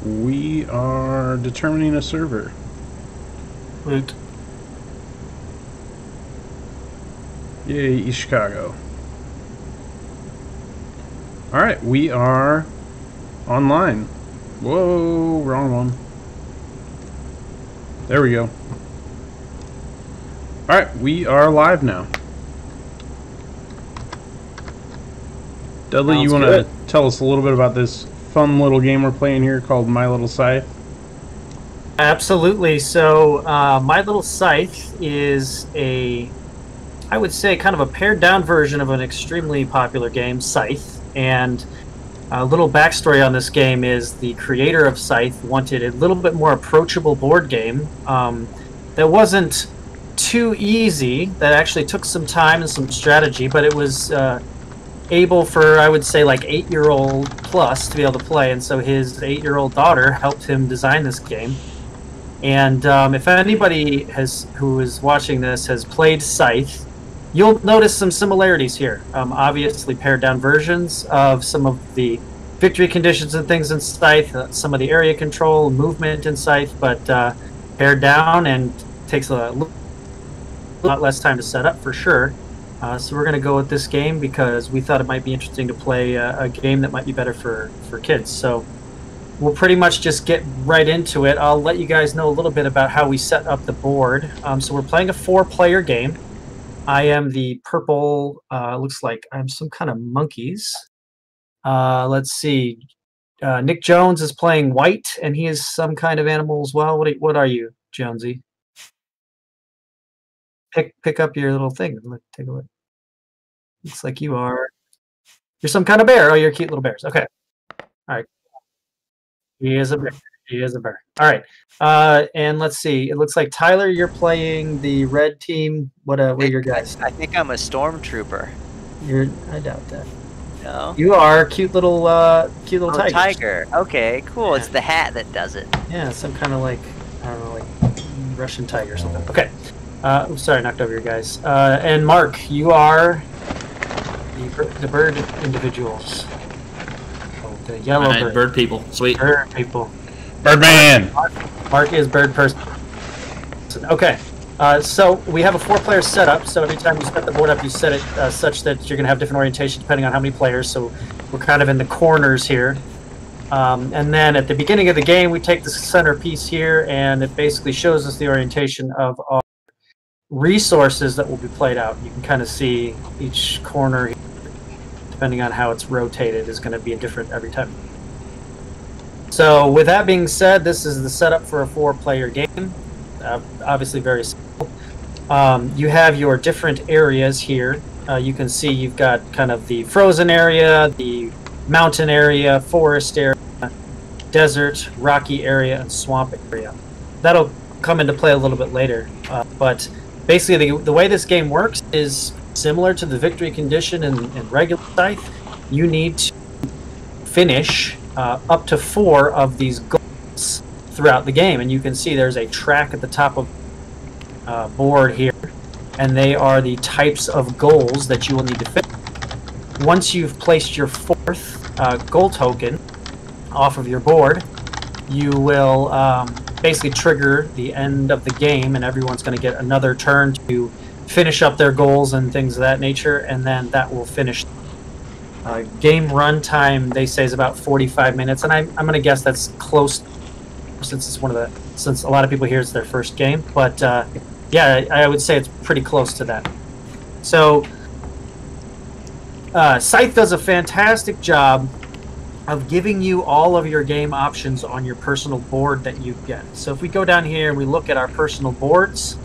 We are determining a server. Root. Yay, East Chicago. Alright, we are online. Whoa, wrong one. There we go. Alright, we are live now. Dudley, you want to tell us a little bit about this fun little game we're playing here called My Little Scythe? Absolutely. So, My Little Scythe is I would say, kind of a pared down version of an extremely popular game, Scythe. And a little backstory on this game is the creator of Scythe wanted a little bit more approachable board game that wasn't too easy, that actually took some time and some strategy, but it was able for, I would say, like 8-year-old plus to be able to play. And so his 8-year-old daughter helped him design this game. And if anybody who is watching this has played Scythe, you'll notice some similarities here. Obviously pared down versions of some of the victory conditions and things in Scythe, some of the area control, movement in Scythe, but pared down and takes a lot less time to set up for sure. So we're going to go with this game because we thought it might be interesting to play a game that might be better for kids. So we'll pretty much just get right into it. I'll let you guys know a little bit about how we set up the board. So we're playing a 4-player game. I am the purple, looks like I'm some kind of monkeys. Let's see. Nick Jones is playing white, and he is some kind of animal as well. What are you, Jonesy? Pick up your little thing. Take a look. Looks like you're some kind of bear. Oh, you're cute little bears. Okay. All right. He is a bear. He is a bear. All right. And let's see. It looks like Tyler, you're playing the red team. What are your guys? I think I'm a stormtrooper. I doubt that. No. You are cute little tiger. Tiger. Okay, cool. Yeah. It's the hat that does it. Yeah, some kind of like, I don't know, like Russian tiger or something. Okay. Sorry, I knocked over your guys. And Mark, you are the bird individuals. Oh, the yellow bird people. Sweet. Bird people. Birdman! Mark is bird person. Okay. So we have a 4-player setup. So every time you set the board up, you set it such that you're going to have different orientation depending on how many players. So we're kind of in the corners here. And then at the beginning of the game, we take the center piece here, and it basically shows us the orientation of our resources that will be played out. You can kind of see each corner, depending on how it's rotated, is going to be different every time. So with that being said, this is the setup for a 4-player game. Obviously very simple. You have your different areas here. You can see you've got kind of the frozen area, the mountain area, forest area, desert, rocky area, and swamp area. That'll come into play a little bit later. But basically the way this game works is similar to the victory condition in regular Scythe. You need to finish up to 4 of these goals throughout the game, and you can see there's a track at the top of board here, and they are the types of goals that you will need to finish. Once you've placed your 4th goal token off of your board, you will basically trigger the end of the game, and everyone's going to get another turn to finish up their goals and things of that nature, and then that will finish. Game run time, they say, is about 45 minutes, and I'm going to guess that's close, since a lot of people here it's their first game. But yeah, I would say it's pretty close to that. So Scythe does a fantastic job of giving you all of your game options on your personal board that you get. So if we go down here and we look at our personal boards,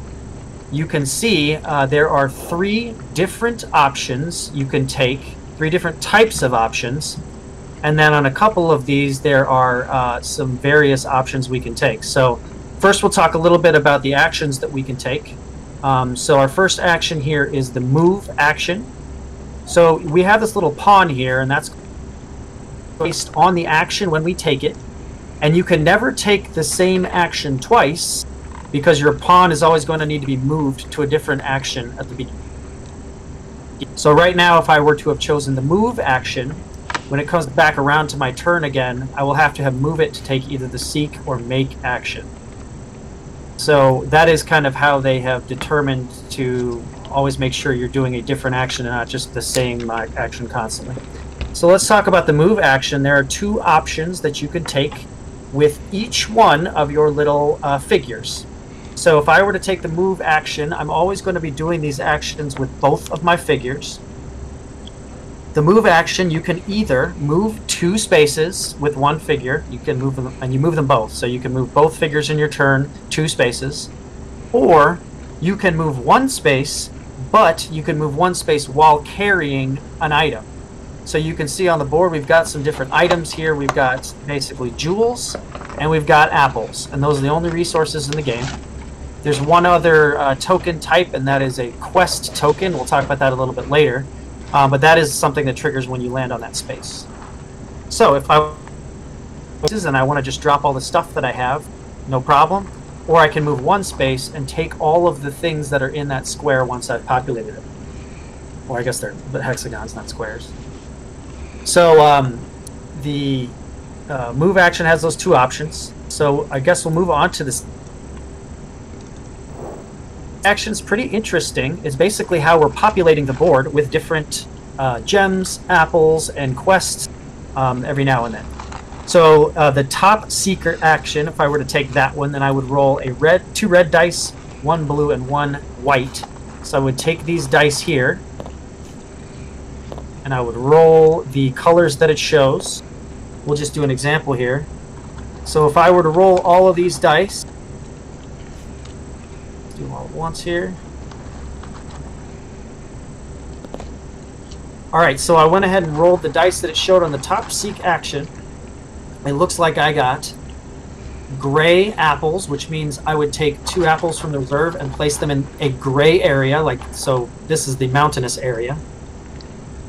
you can see there are 3 different options you can take, 3 different types of options, and then on a couple of these there are some various options we can take. So first we'll talk a little bit about the actions that we can take. So our first action here is the move action. So we have this little pawn here, and that's based on the action when we take it, and you can never take the same action twice because your pawn is always going to need to be moved to a different action at the beginning. So right now, if I were to have chosen the move action, When it comes back around to my turn again, I will have to move it to take either the seek or make action. So that is kind of how they have determined to always make sure you're doing a different action and not just the same action constantly. So let's talk about the move action. There are 2 options that you can take with each one of your little figures. So if I were to take the move action, I'm always going to be doing these actions with both of my figures. The move action, you can either move 2 spaces with one figure. You can move them, and you move them both. So you can move both figures in your turn 2 spaces. Or you can move 1 space, but you can move 1 space while carrying an item. So you can see on the board we've got some different items here. We've got basically jewels, and we've got apples. And those are the only resources in the game. There's one other token type, and that is a quest token. We'll talk about that a little bit later. But that is something that triggers when you land on that space. So if I want to just drop all the stuff that I have, no problem. Or I can move 1 space and take all of the things that are in that square once I've populated it. Or I guess they're hexagons, not squares. So the move action has those 2 options. So I guess we'll move on to this. Action's pretty interesting. It's basically how we're populating the board with different gems, apples, and quests every now and then. So the top seeker action, if I were to take that one, then I would roll 2 red dice, 1 blue, and 1 white. So I would take these dice here, and I would roll the colors that it shows. We'll just do an example here. So if I were to roll all of these dice, do them all at once here. Alright, so I went ahead and rolled the dice that it showed on the top seek action. It looks like I got gray apples, which means I would take 2 apples from the reserve and place them in a gray area, like so. This is the mountainous area.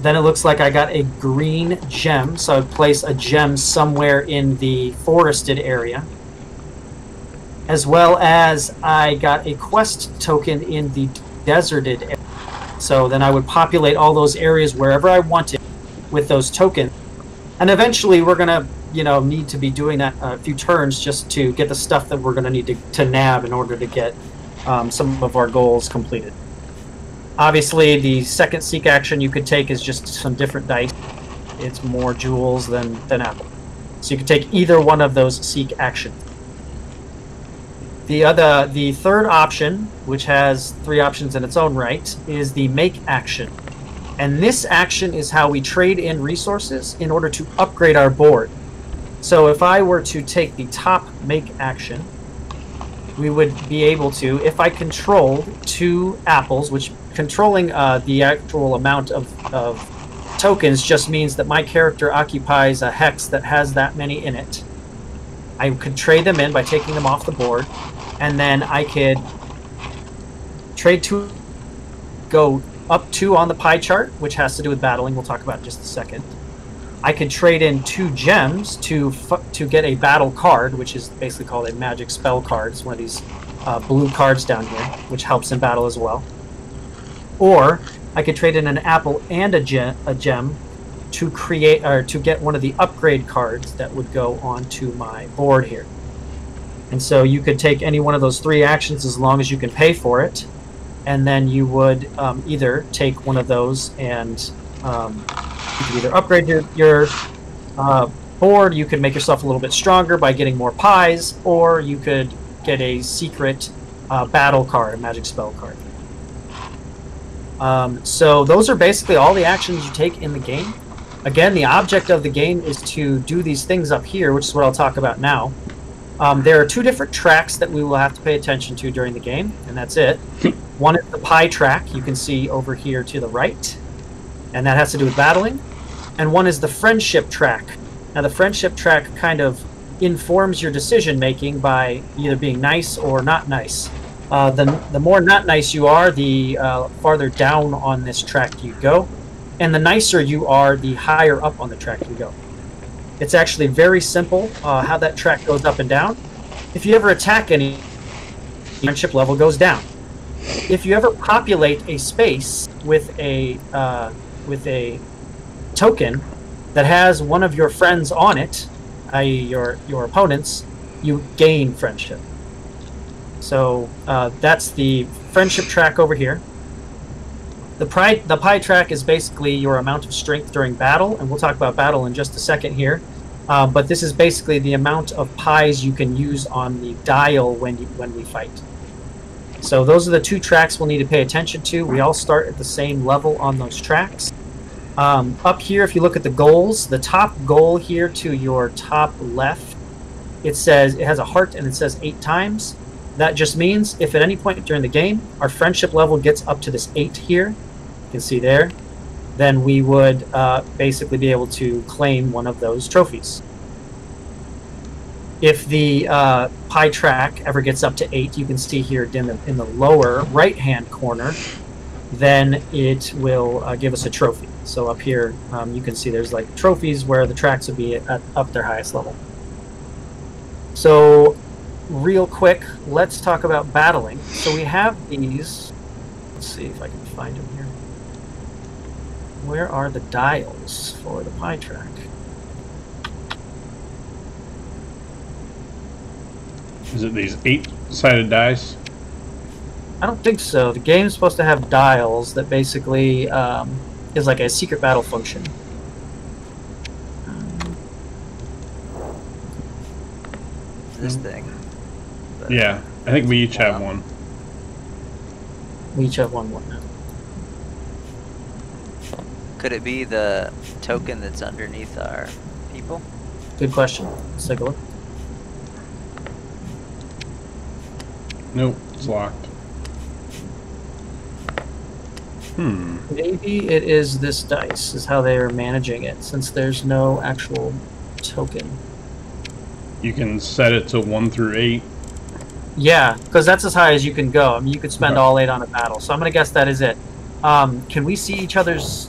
Then it looks like I got a green gem, so I would place a gem somewhere in the forested area. As well as I got a quest token in the deserted area. So then I would populate all those areas wherever I wanted with those tokens. And eventually we're going to, need to be doing that a few turns just to get the stuff that we're going to need to nab in order to get some of our goals completed. Obviously, the second seek action you could take is just some different dice. It's more jewels than apple. So you can take either one of those seek actions. The third option, which has 3 options in its own right, is the make action. And this action is how we trade in resources in order to upgrade our board. So if I were to take the top make action, we would be able to, if I controlled 2 apples, which controlling the actual amount of tokens just means that my character occupies a hex that has that many in it. I could trade them in by taking them off the board, and then I could trade 2, go up 2 on the pie chart, which has to do with battling. We'll talk about in just a second. I could trade in 2 gems to get a battle card, which is basically called a magic spell card. It's one of these blue cards down here, which helps in battle as well. Or I could trade in an apple and a gem to create or to get one of the upgrade cards that would go onto my board here. And so you could take any one of those 3 actions as long as you can pay for it, and then you would either take one of those and you could either upgrade your board, you could make yourself a little bit stronger by getting more pies, or you could get a secret battle card, a magic spell card. So those are basically all the actions you take in the game. Again, the object of the game is to do these things up here, which is what I'll talk about now. There are 2 different tracks that we will have to pay attention to during the game, and that's it. One is the pie track, you can see over here to the right, and that has to do with battling. And one is the friendship track. Now the friendship track kind of informs your decision making by either being nice or not nice. The more not nice you are, the farther down on this track you go. And the nicer you are, the higher up on the track you go. It's actually very simple how that track goes up and down. If you ever attack any, friendship level goes down. If you ever populate a space with a token, that has one of your friends on it, i.e. your opponents, you gain friendship. So that's the friendship track over here. The pie track is basically your amount of strength during battle, and we'll talk about battle in just a second here. But this is basically the amount of pies you can use on the dial when we fight. So those are the two tracks we'll need to pay attention to. We all start at the same level on those tracks. Up here, if you look at the goals, the top goal here to your top left, it has a heart and it says 8 times. That just means if at any point during the game our friendship level gets up to this 8 here, you can see there, then we would basically be able to claim one of those trophies. If the pie track ever gets up to 8, you can see here in the lower right-hand corner, then it will give us a trophy. So up here, you can see there's like trophies where the tracks would be up their highest level. So real quick, let's talk about battling. So we have these. Let's see if I can find them here. Where are the dials for the pie track? Is it these 8-sided dice? I don't think so. The game's supposed to have dials that basically is like a secret battle function. This thing. But, Yeah, I think we each have one. We each have one now. Could it be the token that's underneath our people? Good question. Let's take a look. Nope, it's locked. Maybe it is this dice, is how they are managing it, since there's no actual token. You can set it to 1 through 8. Yeah, because that's as high as you can go. I mean, you could spend all 8 on a battle. So I'm going to guess that is it. Can we see each other's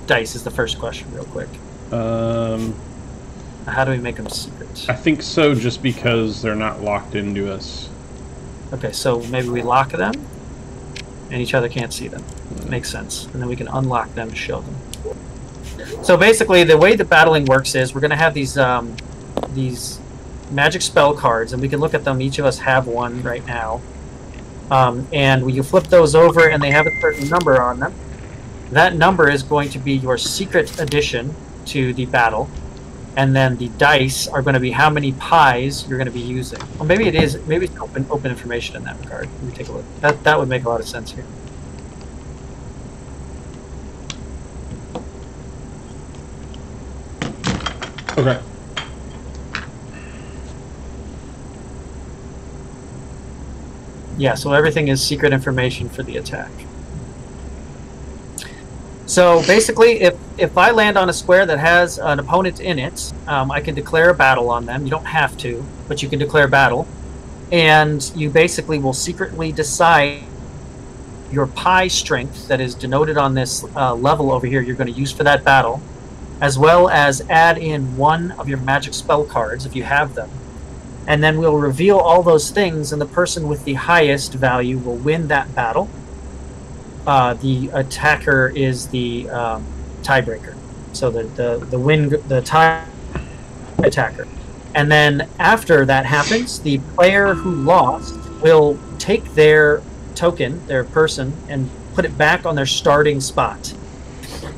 dice is the first question, real quick. How do we make them secret? I think so, just because they're not locked into us. Okay, so maybe we lock them, and each other can't see them. Makes sense. And then we can unlock them and show them. So basically, the way the battling works is we're going to have these magic spell cards, and we can look at them. Each of us have one right now. And you flip those over, and they have a certain number on them. That number is going to be your secret addition to the battle. And then the dice are going to be how many pies you're going to be using. Well, maybe it is. Maybe it's open information in that regard. Let me take a look. That would make a lot of sense here. Okay. Yeah, so everything is secret information for the attack. So basically, if I land on a square that has an opponent in it, I can declare a battle on them. You don't have to, but you can declare battle. And you basically will secretly decide your pie strength that is denoted on this level over here you're going to use for that battle, as well as add in one of your magic spell cards if you have them. And then we'll reveal all those things, and the person with the highest value will win that battle. The attacker is the tiebreaker, so the tie attacker. And then after that happens, the player who lost will take their token, their person, and put it back on their starting spot.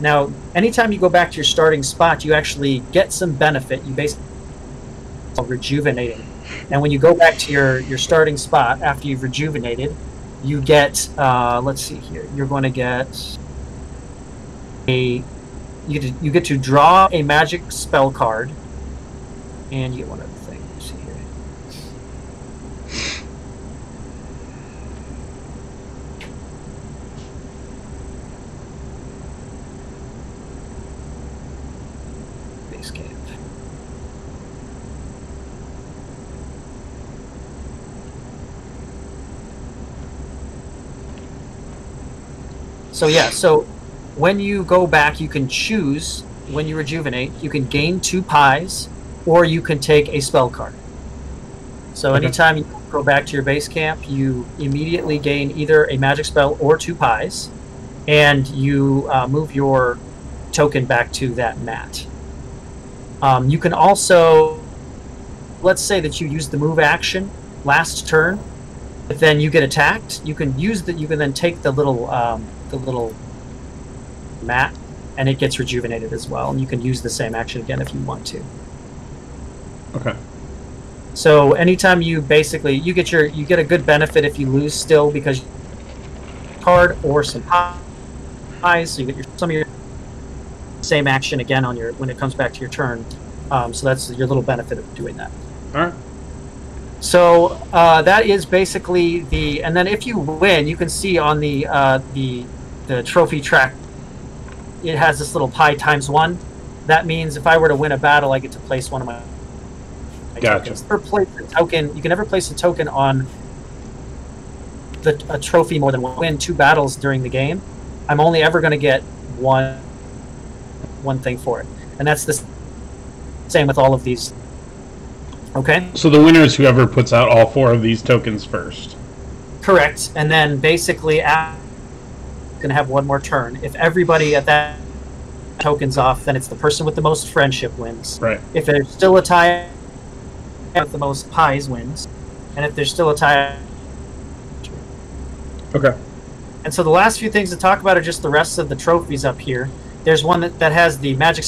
Now, anytime you go back to your starting spot, you actually get some benefit. You basically rejuvenating. And when you go back to your starting spot after you've rejuvenated, you get, let's see here, you're going to get you get to draw a magic spell card, and you get one other thing. Let's see here. Base camp. So yeah, so when you go back, you can choose, when you rejuvenate, you can gain 2 pies, or you can take a spell card. So anytime you go back to your base camp, you immediately gain either a magic spell or 2 pies, and you move your token back to that mat. You can also, let's say that you use the move action last turn, but then you get attacked. You can use that. You can then take the little mat, and it gets rejuvenated as well. And you can use the same action again if you want to. Okay. So anytime you basically you get a good benefit if you lose still because card or some pies. So you get some of your same action again on your when it comes back to your turn. So that's your little benefit of doing that. All right. So that is basically the, and then if you win, you can see on the trophy track, it has this little pie ×1. That means if I were to win a battle, I get to place one of my Gotcha. tokens. Or place a token. You can never place a token on a trophy more than one. Win 2 battles during the game. I'm only ever going to get one thing for it, and that's the same with all of these. Okay. So the winner is whoever puts out all 4 of these tokens first. Correct, and then basically going to have one more turn. If everybody at that token's off, then it's the person with the most friendship wins. Right. If there's still a tie, with the most pies wins, and if there's still a tie. Okay. And so the last few things to talk about are just the rest of the trophies up here. There's one that has the magic.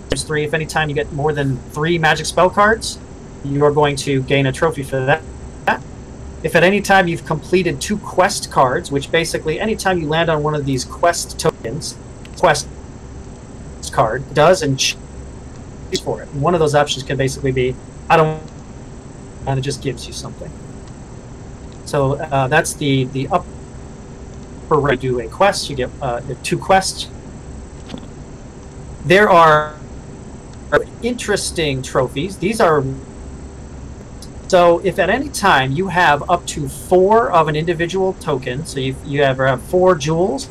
There's 3. If any time you get more than 3 magic spell cards, you are going to gain a trophy for that. If at any time you've completed 2 quest cards, which basically anytime you land on one of these quest tokens, quest card does and choose for it. And one of those options can basically be, I don't, and it just gives you something. So that's the upper right. Do a quest, you get 2 quests. There are interesting trophies. These are, so if at any time you have up to 4 of an individual token, so you have 4 jewels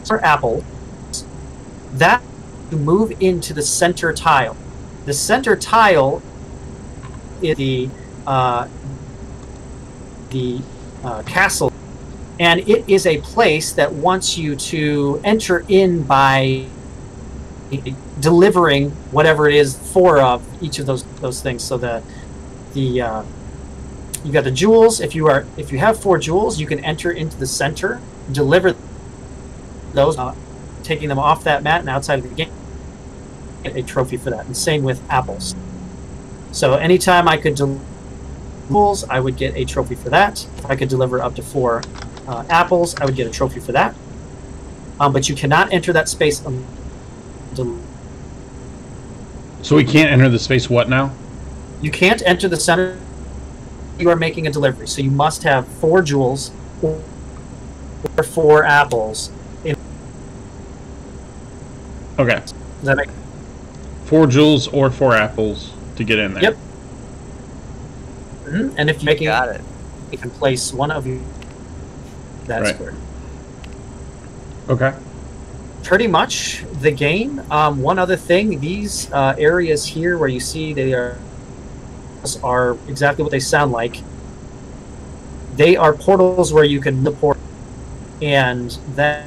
or apples, that you move into the center tile. The center tile is the castle, and it is a place that wants you to enter in by delivering whatever it is 4 of each of those things. So you got the jewels. If you have 4 jewels, you can enter into the center, deliver those, taking them off that mat and outside of the game, get a trophy for that. And same with apples. So anytime I could deliver jewels, I would get a trophy for that. If I could deliver up to 4 apples, I would get a trophy for that. But you cannot enter that space. So we can't enter the space what now? You can't enter the center. You are making a delivery, so you must have 4 jewels or 4 apples. Okay. Does that make 4 jewels or 4 apples to get in there. Yep. And if you're making Got it. you can place one of you that Right. square. Okay. Pretty much the game. One other thing, these areas here where you see they are exactly what they sound like. They are portals where you can port, and that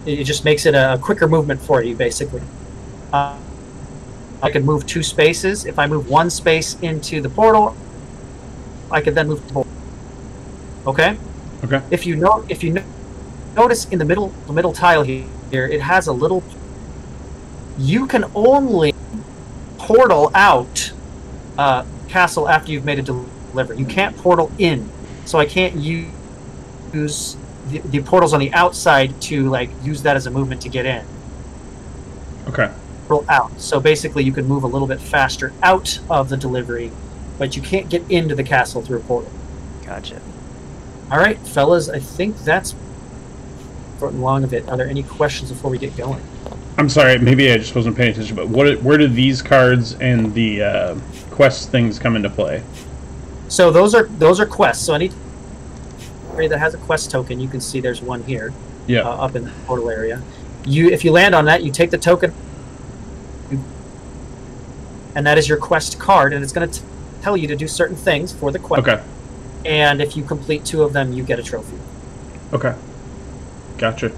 it just makes it a quicker movement for you, basically. I could move 2 spaces. If I move 1 space into the portal, I could then move the portal. Okay. Okay. If you notice in the middle tile here, it has a little. You can only portal out castle after you've made a delivery. You can't portal in, so I can't use the portals on the outside to use that as a movement to get in. Okay. Portal out. So basically, you can move a little bit faster out of the delivery, but you can't get into the castle through a portal. Gotcha. All right, fellas, I think that's short and long of it. Are there any questions before we get going? I'm sorry, maybe I just wasn't paying attention, but where did these cards and the quest things come into play? So those are quests. So any area that has a quest token, you can see there's one here. Yeah. Up in the portal area. If you land on that, you take the token, and that is your quest card, and it's going to tell you to do certain things for the quest. Okay. And if you complete 2 of them, you get a trophy. Okay. Gotcha.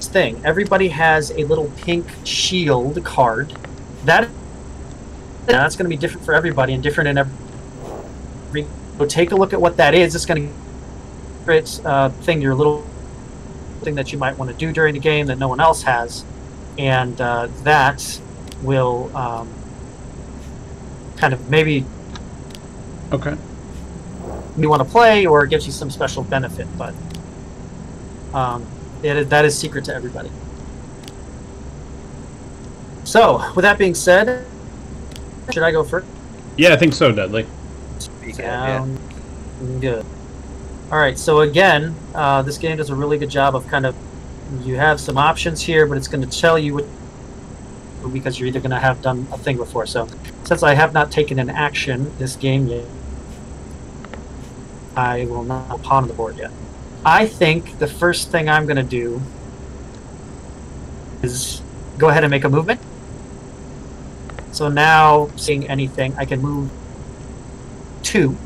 thing. Everybody has a little pink shield card. That's going to be different for everybody and different in every. So take a look at what that is. It's going to thing, your little thing that you might want to do during the game that no one else has, and that will kind of maybe you want to play, or it gives you some special benefit, but that is secret to everybody. So, with that being said, should I go first? Yeah, I think so, Dudley. Sound good. Alright, so again, this game does a really good job of kind of, you have some options here, but it's going to tell you what, because you're either going to have done a thing before. So, since I have not taken an action this game yet, I will not have a pawn on the board yet. I think the first thing I'm going to do is go ahead and make a movement. So now, seeing anything, I can move 2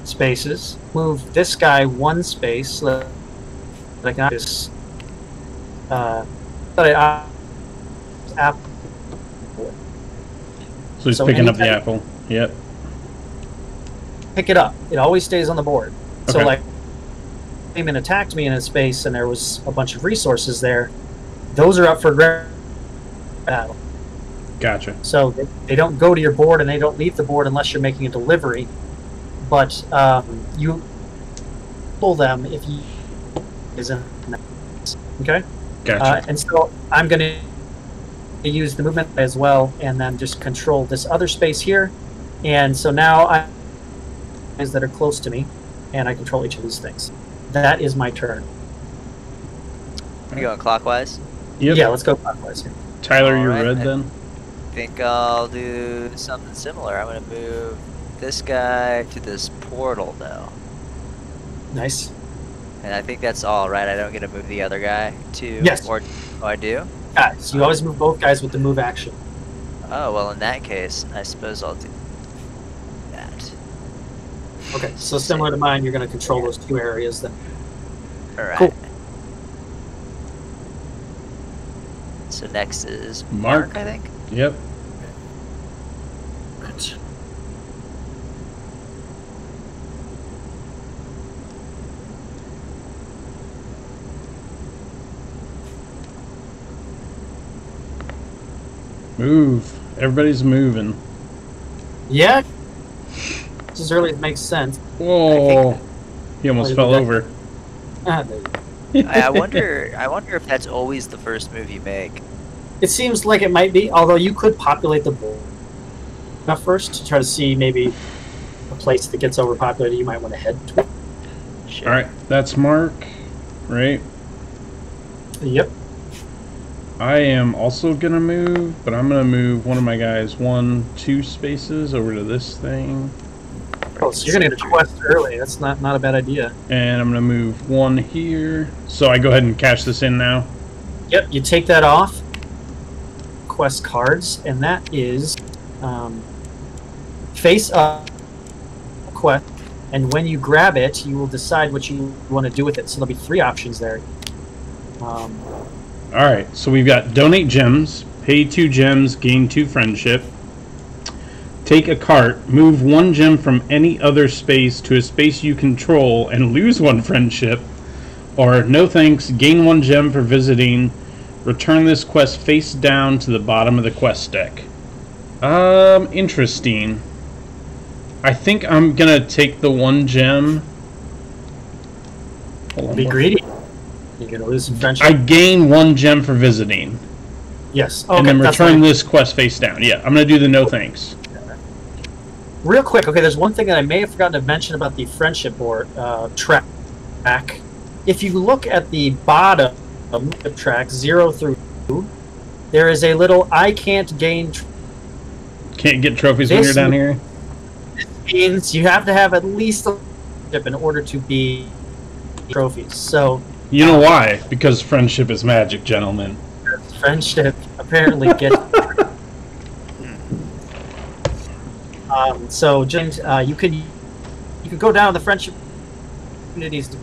spaces, move this guy 1 space, so that I can just apple. So he's picking up the apple. Yep. Pick it up. It always stays on the board. Okay. So like, came and attacked me in a space, and there was a bunch of resources there. Those are up for battle. Gotcha. So they don't go to your board, and they don't leave the board unless you're making a delivery. But you pull them if you isn't okay. Gotcha. And so I'm going to use the movement as well, and then just control this other space here. And so now I that are close to me, and I control each of these things. That is my turn. You going clockwise? Yep. Yeah, let's go clockwise here. Tyler, you're Alright, red then? I think I'll do something similar. I'm going to move this guy to this portal, though. Nice. And I think that's all, right? I don't get to move the other guy, too? Yes. Or oh, I do? So you always move both guys with the move action. Oh, well, in that case, I suppose I'll do that. Okay, so similar to mine, you're going to control those 2 areas then. Alright. Cool. So next is Mark. Mark, I think? Yep. Right. Move. Everybody's moving. Yeah. Just as early as it makes sense. Whoa. He almost fell over. There you go. I wonder if that's always the first move you make. It seems like it might be, although you could populate the board first to try to see maybe a place that gets overpopulated you might want to head to. Sure. Alright, that's Mark, right? Yep. I am also gonna move, but I'm gonna move one of my guys 2 spaces over to this thing. Oh, so you're gonna get a quest early. That's not a bad idea. And I'm gonna move 1 here. So I go ahead and cash this in now. Yep, you take that off. Quest cards, and that is face up quest. And when you grab it, you will decide what you want to do with it. So there'll be 3 options there. Alright, so we've got donate gems, pay 2 gems, gain 2 friendship. Take a cart, move 1 gem from any other space to a space you control and lose 1 friendship. Or, no thanks, gain 1 gem for visiting. Return this quest face down to the bottom of the quest deck. Interesting. I think I'm gonna take the 1 gem. Hold on. Be greedy. You're gonna lose some friendship. I gain 1 gem for visiting. Yes. Okay, And then that's return fine. this quest face down. Yeah, I'm gonna do the no thanks. Real quick, okay, there's one thing that I may have forgotten to mention about the friendship board track. If you look at the bottom of the track, 0 through 2, there is a little I can't gain. Can't get trophies when you're down here. Means you have to have at least a friendship in order to be trophies. So You know why? Because friendship is magic, gentlemen. friendship apparently gets. So James, you could go down the friendship communities,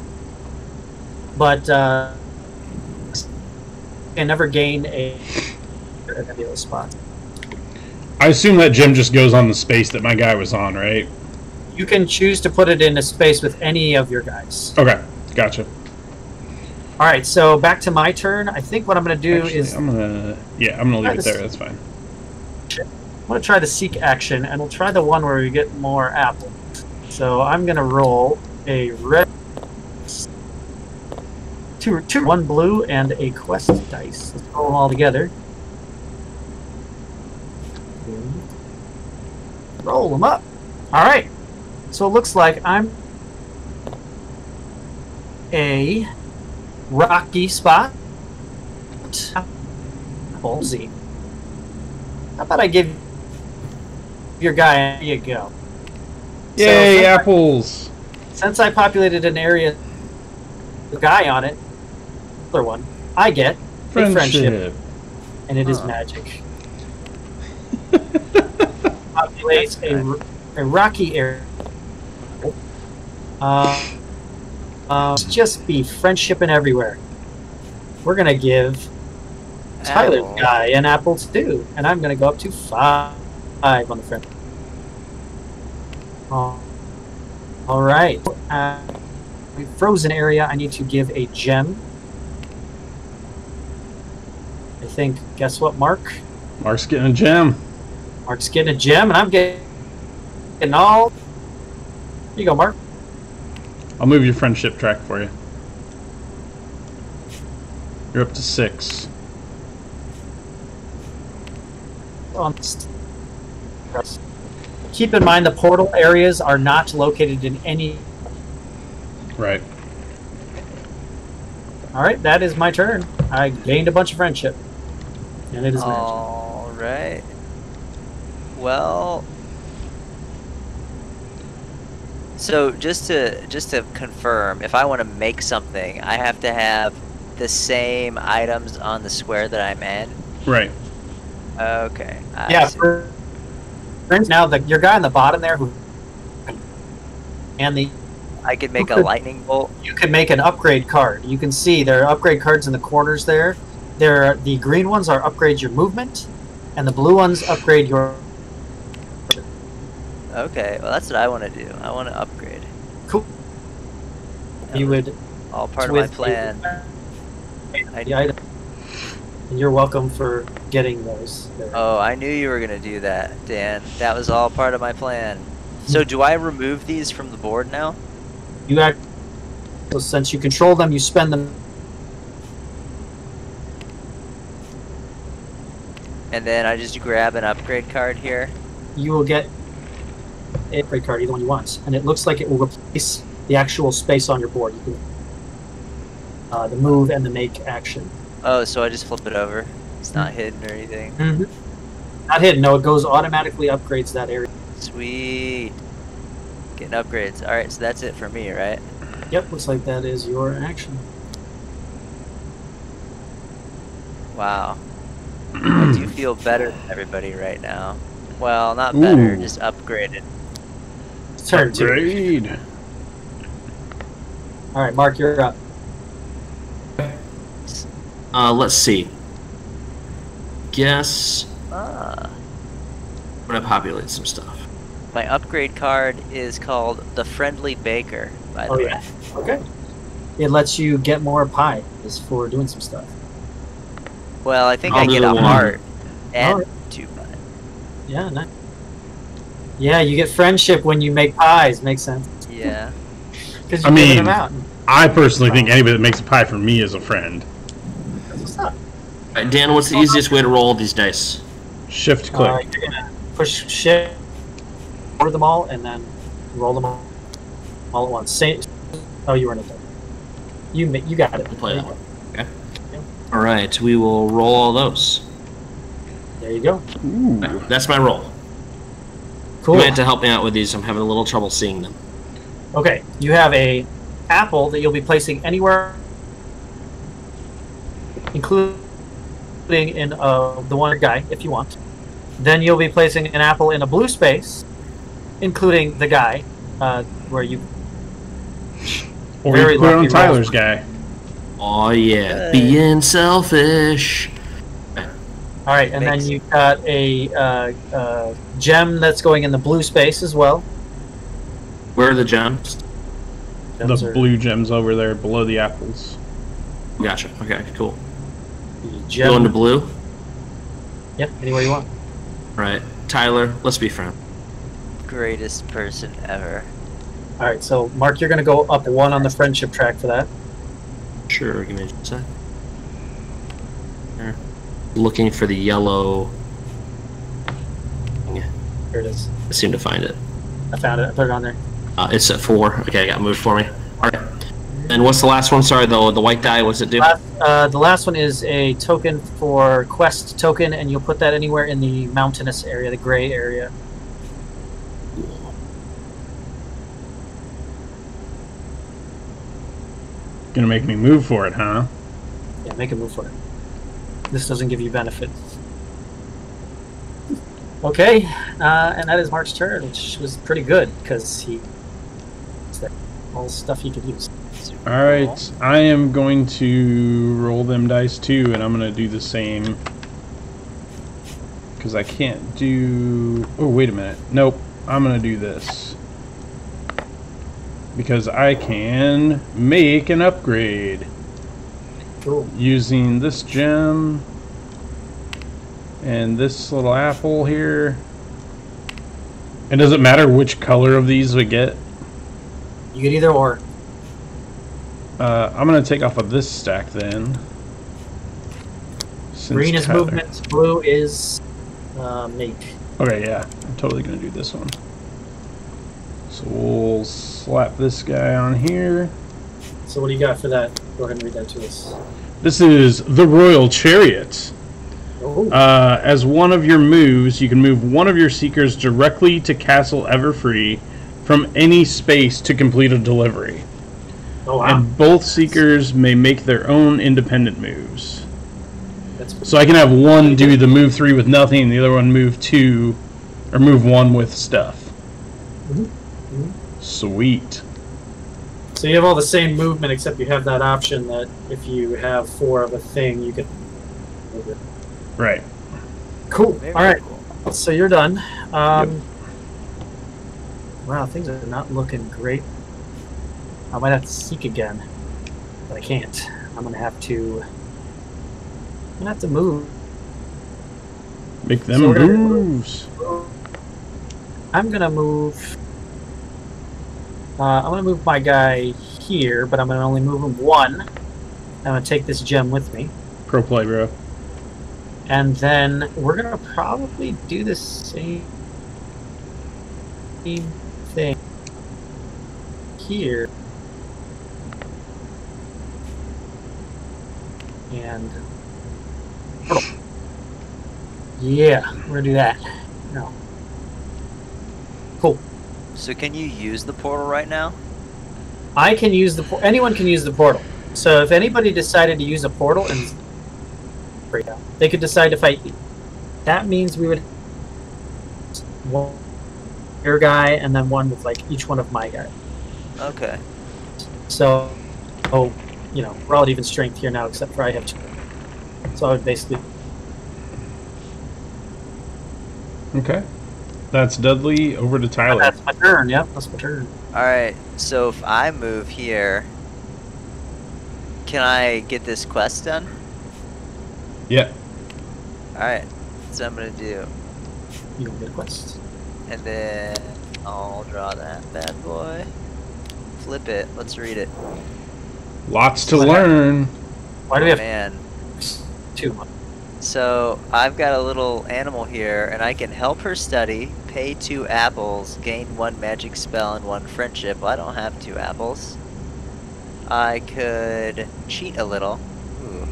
but can never gain a nebulous spot. I assume that gem just goes on the space that my guy was on, right? You can choose to put it in a space with any of your guys. Okay, gotcha. All right, so back to my turn. I think what I'm going to do Actually, is I'm gonna leave it there. That's fine. I'm going to try the seek action, and we'll try the one where we get more apples. So I'm going to roll a red, one blue, and a quest dice. Let's roll them all together. Roll them up. All right. So it looks like I'm a rocky spot. Ballsy. How about I give your guy? There you go. Yay, so apples! Since I populated an area, the guy on it, other one, I get a friendship, and it is magic. Populates a rocky area. Just be friendshipping everywhere. We're gonna give Tyler's guy an apple too, and I'm gonna go up to 5 on the friend. All right. Frozen area. I need to give a gem. I think. Guess what, Mark? Mark's getting a gem. Mark's getting a gem, and I'm getting all. Here you go, Mark. I'll move your friendship track for you. You're up to 6. Keep in mind the portal areas are not located in any. Right. All right, that is my turn. I gained a bunch of friendship, and it is magic. All right. Well, so just to confirm, if I want to make something, I have to have the same items on the square that I'm in. Right. Okay. Yeah. Now your guy on the bottom there, I could make a lightning bolt. You could make an upgrade card. You can see there are upgrade cards in the corners there. The green ones are upgrade your movement, and the blue ones upgrade your. Okay, well that's what I want to do. I want to upgrade. Cool. You would. All part of my plan. And you're welcome for getting those. There. Oh, I knew you were gonna do that, Dan. That was all part of my plan. So do I remove these from the board now? You act. So since you control them, you spend them. And then I just grab an upgrade card here. You will get an upgrade card, either one you want, and it looks like it will replace the actual space on your board. You can the move and the make action. Oh, so I just flip it over. It's not hidden or anything. Mm-hmm. Not hidden. No, it goes automatically upgrades that area. Sweet. Getting upgrades. All right, so that's it for me, right? Yep, looks like that is your action. Wow. I do feel better than everybody right now. Well, not better, just upgraded. Turn 2. Upgrade. All right, Mark, you're up. Let's see. Guess Ah. I'm gonna populate some stuff. My upgrade card is called the Friendly Baker, by the way. Yeah. Okay. It lets you get more pies for doing some stuff. Well, I think I'll I do get the a one. heart and Alright. 2 pies. Yeah, nice. Yeah, you get friendship when you make pies. Makes sense. Yeah. Because you're giving them out. I personally think anybody that makes a pie for me is a friend. That's what's up. Alright, Dan, what's the easiest way to roll these dice? Shift click. You're gonna push shift, order them all, and then roll them all at once. Oh, you were in a double. You got it. We'll play There that you one. Okay. Alright, we will roll all those. go. There you go. Ooh. Right, that's my roll. Cool. You might have to help me out with these. I'm having a little trouble seeing them. Okay, you have a apple that you'll be placing anywhere, including in the one guy, if you want. Then you'll be placing an apple in a blue space, including the guy, where you. Or Very you put it on lucky Tyler's rolls. guy. Oh yeah, being selfish. All right, and then you've got a gem that's going in the blue space as well. Where are the gems? The blue gems over there below the apples. Gotcha. Okay, cool. Gem. Go into blue? Yep, anywhere you want. Right. Tyler, let's be friends. Greatest person ever. All right, so Mark, you're going to go up 1 on the friendship track for that. Sure, give me a sec. There. Looking for the yellow. Here it is. I seem to find it. I found it. I put it on there. It's at 4. Okay, I got moved for me. All right. And what's the last one? Sorry, the white die. What's it do? The last one is a token for quest token, and you'll put that anywhere in the mountainous area, the gray area. Gonna make me move for it, huh? Yeah, make a move for it. This doesn't give you benefits. Okay, and that is Mark's turn, which was pretty good because he all the stuff he could use. All right, I am going to roll them dice too, and I'm gonna do the same because I can't do. Oh, wait a minute. Nope, I'm gonna do this because I can make an upgrade. Cool. Using this gem and this little apple here. And does it matter which color of these we get? You get either or. I'm going to take off of this stack then. Green is movement, blue is make. Okay, yeah. I'm totally going to do this one. So we'll slap this guy on here. So what do you got for that? Go ahead and read that to us. This is the Royal Chariot. Oh. As one of your moves, you can move one of your seekers directly to Castle Everfree from any space to complete a delivery. Oh, wow. And both seekers may make their own independent moves. That's So I can have one do the move 3 with nothing, and the other one move 2, or move 1 with stuff. Mm-hmm. Mm-hmm. Sweet. So you have all the same movement, except you have that option that if you have 4 of a thing, you can move it. Right. Cool. Very All right. cool. So you're done. Yep. Wow, things are not looking great. I might have to seek again, but I can't. I'm gonna have to move. Make them So we're gonna moves. I'm gonna move. I'm gonna move my guy here, but I'm gonna only move him 1. I'm gonna take this gem with me, Pro play, bro. and then we're gonna probably do the same thing here. And yeah, we're gonna do that. No. Cool. So can you use the portal right now? I can use anyone can use the portal. So if anybody decided to use a portal and they could decide to fight me. That means we would one your guy and then one with like each one of my guys. Okay. So, you know, we're all at even strength here now, except for I have 2. So I would basically. Okay. That's Dudley. Over to Tyler. That's my turn. Yep, that's my turn. Alright, so if I move here, can I get this quest done? Yeah. Alright, that's what I'm gonna do. You don't get a quest. And then I'll draw that bad boy. Flip it. Let's read it. Lots to learn. Why do we have Man. 2? So I've got a little animal here, and I can help her study, pay 2 apples, gain 1 magic spell and 1 friendship. Well, I don't have 2 apples. I could cheat a little. Ooh.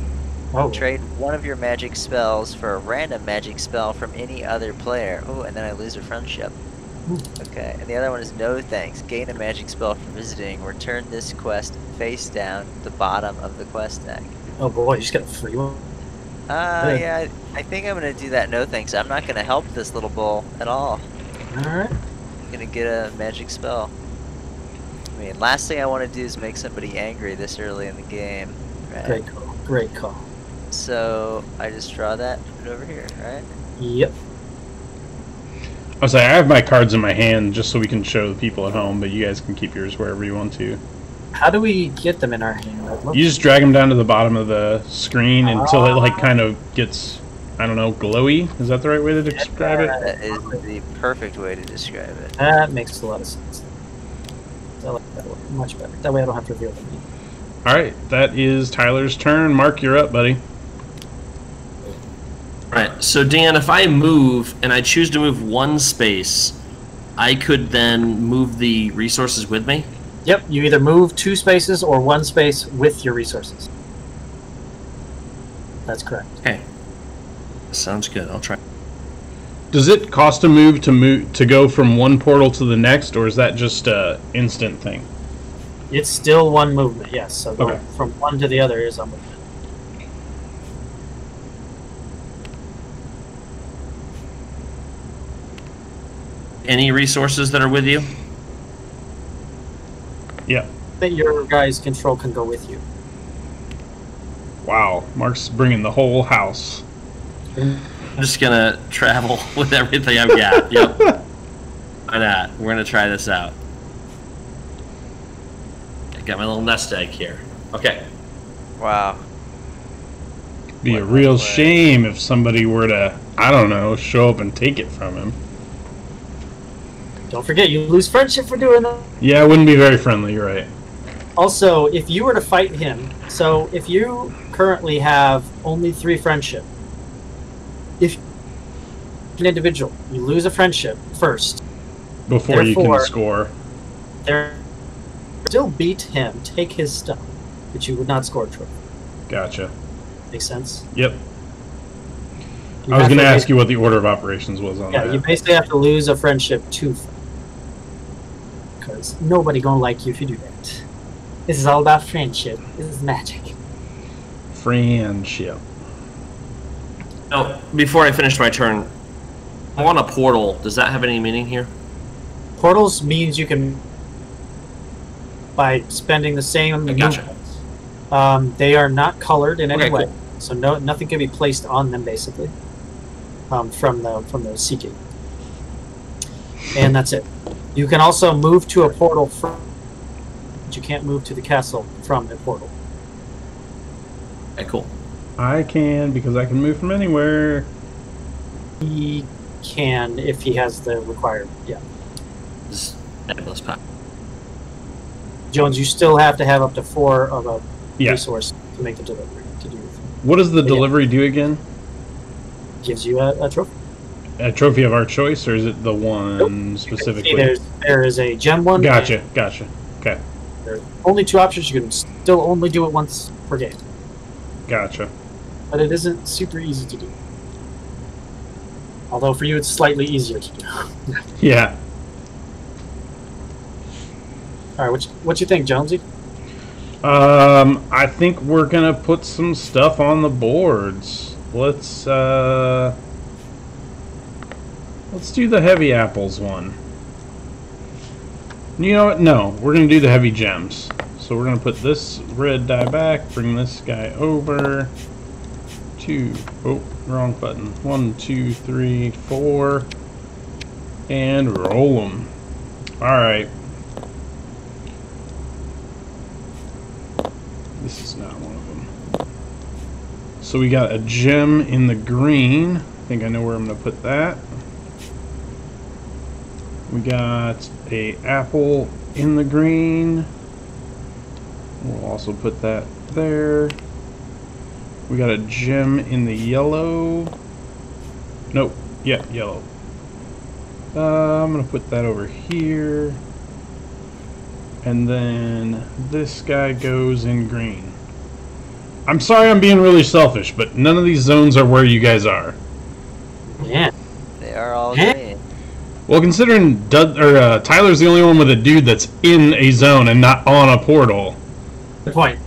Oh, Trade 1 of your magic spells for a random magic spell from any other player. Oh, and then I lose a friendship. Ooh. Okay, and the other one is no thanks. Gain a magic spell for visiting. Return this quest face down at the bottom of the quest deck. oh boy, you just got a free one. Yeah, I think I'm gonna do that no thanks. I'm not gonna help this little bull at all. Alright. I'm gonna get a magic spell. I mean, last thing I want to do is make somebody angry this early in the game. Right. Great call. Great call. So I just draw that, put it over here, right? Yep. I was like, I have my cards in my hand just so we can show the people at home, but you guys can keep yours wherever you want to. How do we get them in our hand? You just drag them down to the bottom of the screen until it like kind of gets, I don't know, glowy. Is that the right way to describe it? That is the perfect way to describe it. That makes a lot of sense. I like that way. Much better. That way I don't have to reveal them. Alright, that is Tyler's turn. Mark, you're up, buddy. Alright, so Dan, if I move and I choose to move one space, I could then move the resources with me? Yep, you either move 2 spaces or 1 space with your resources. That's correct. Okay. Sounds good. I'll try. Does it cost a move to go from one portal to the next, or is that just a instant thing? It's still 1 movement, yes. So Okay. from one to the other is a movement. Any resources that are with you? Yeah. That your guys' control can go with you. Wow, Mark's bringing the whole house. I'm just gonna travel with everything I've got. Yep. Why not? We're gonna try this out. I got my little nest egg here. Okay. Wow. Be a real shame if somebody were to, I don't know, show up and take it from him. Don't forget, you lose friendship for doing that. Yeah, it wouldn't be very friendly, you're right. Also, if you were to fight him, so if you currently have only 3 friendship, if an individual, you lose a friendship first. Before you can Therefore, score. Still beat him, take his stuff, but you would not score a trophy. Gotcha. Makes sense? Yep. You I was have going to to ask you what the order of operations was on Yeah, that. you basically have to lose a friendship to, because nobody gonna like you if you do that. This is all about friendship. This is magic. Friendship. Oh, before I finish my turn, I want a portal. Does that have any meaning here? Portals means you can, by spending the same Gotcha. movements. They are not colored in any Okay, way, cool. so nothing can be placed on them basically. From the sea gate, and that's it. You can also move to a portal but you can't move to the castle from a portal. Okay, cool. I can, because I can move from anywhere. He can if he has the required. Yeah, This endless path. Jones, you still have to have up to 4 of a Yeah. resource to make the delivery. To do anything. What does the Yeah. delivery do again? Gives you a trophy. A trophy of our choice, or is it the one See, specifically? there is a gem one. Gotcha, gotcha. Okay, There's only 2 options. You can still only do it once per game, gotcha. but it isn't super easy to do. Although for you, it's slightly easier to do. Yeah. All right, what you think, Jonesy? I think we're gonna put some stuff on the boards. Let's do the heavy apples one. You know what? No, we're gonna do the heavy gems. So we're gonna put this red die back, bring this guy over. 2, oh, wrong button. 1, 2, 3, 4, and roll them. All right. This is not one of them. So we got a gem in the green. I think I know where I'm going to put that. We got a apple in the green. We'll also put that there. We got a gem in the yellow. Nope. Yeah, yellow. I'm going to put that over here. And then this guy goes in green. I'm sorry I'm being really selfish, but none of these zones are where you guys are. Yeah. They are all Eh? green. Well, considering Tyler's the only one with a dude that's in a zone and not on a portal, Good point.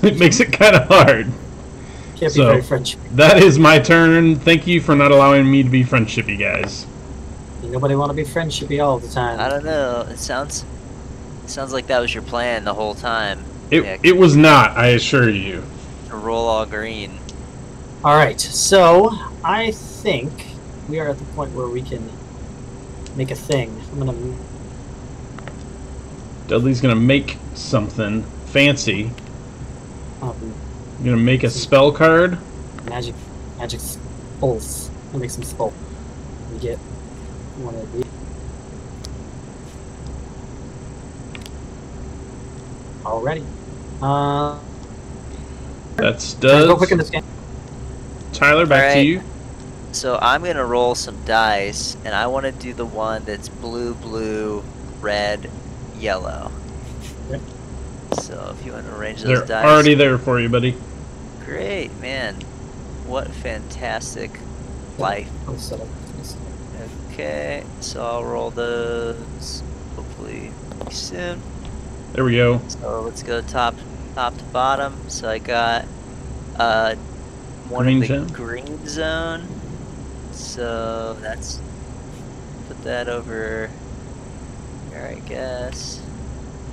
it makes it kind of hard. Can't So- be very French. That is my turn. Thank you for not allowing me to be friendshipy, guys. Nobody want to be friendshipy all the time. I don't know. It sounds like that was your plan the whole time. It was not, I assure you. Roll all green. All right, so I think we are at the point where we can make a thing. I'm gonna. Dudley's gonna make something fancy. Um, You're gonna make a spell card. magic spells. I'll make some spell. We get one of these. Already. That's Go does. quick in this game. Tyler, back to Alright. you. So I'm gonna roll some dice, and I want to do the one that's blue, blue, red, yellow. Okay. So if you want to arrange those They're dice. already there for you, buddy. Great, man. What fantastic life. I'll set up this. Okay, so I'll roll those hopefully soon. There we go. So let's go top to bottom. So I got one Green in the zone. green zone. So that's put that over here, I guess.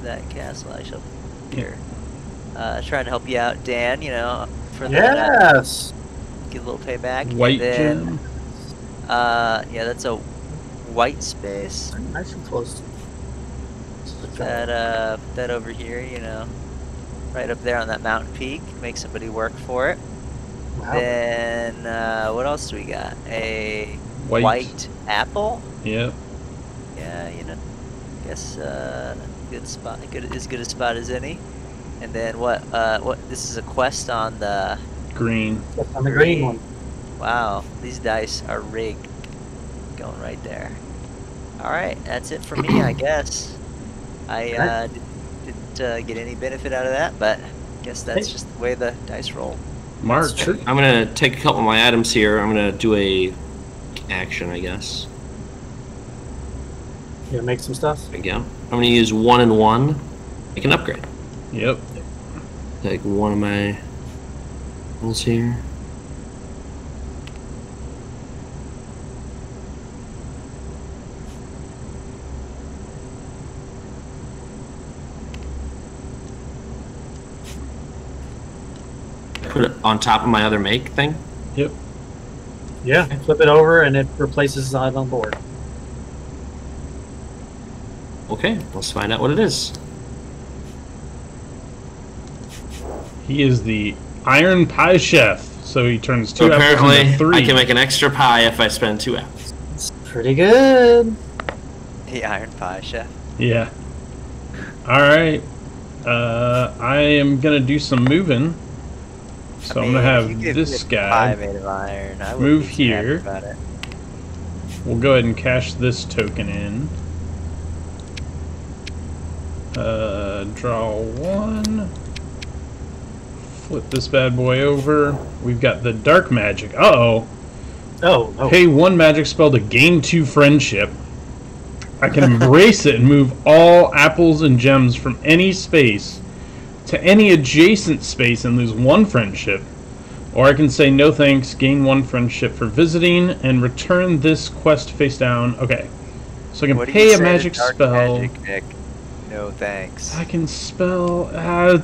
That castle I shall here. Trying to help you out, Dan, you know, for the Yes. get a little payback. White and then, gem. yeah, that's a white space. Nice and close. Put that over here, you know, right up there on that mountain peak. Make somebody work for it. Wow. Then what else do we got? A White. white apple. Yep. Yeah, you know, guess good spot, as good a spot as any. And then what? This is a quest on the. Green. On the green one. Wow, these dice are rigged. Going right there. All right, that's it for me, I guess. I didn't get any benefit out of that, but I guess that's just the way the dice roll. Mark. I'm gonna take a couple of my items here. I'm gonna do a action, I guess. You gonna make some stuff? There we go. I'm gonna use 1 and 1. Make an upgrade. Yep. Take one of my rolls here. Put it on top of my other make thing. Yep. Yeah. Flip it over and it replaces it on board. Okay, let's find out what it is. He is the Iron Pie Chef, so he turns So 2 apples apparently, into 3. I can make an extra pie if I spend 2 apples. It's pretty good. The Iron Pie Chef. Yeah. Alright. I am going to do some moving. So I'm going to if you have could this get a pie guy made of iron, I move wouldn't be too happy here. about it. We'll go ahead and cash this token in. Draw 1. Flip this bad boy over. We've got the dark magic. Uh-oh. Oh. Pay 1 magic spell to gain 2 friendship. I can embrace it and move all apples and gems from any space to any adjacent space and lose 1 friendship. Or I can say no thanks, gain 1 friendship for visiting, and return this quest face down. Okay. So I can What do you pay a say to magic dark spell. Magic, Nick? No thanks. I can spell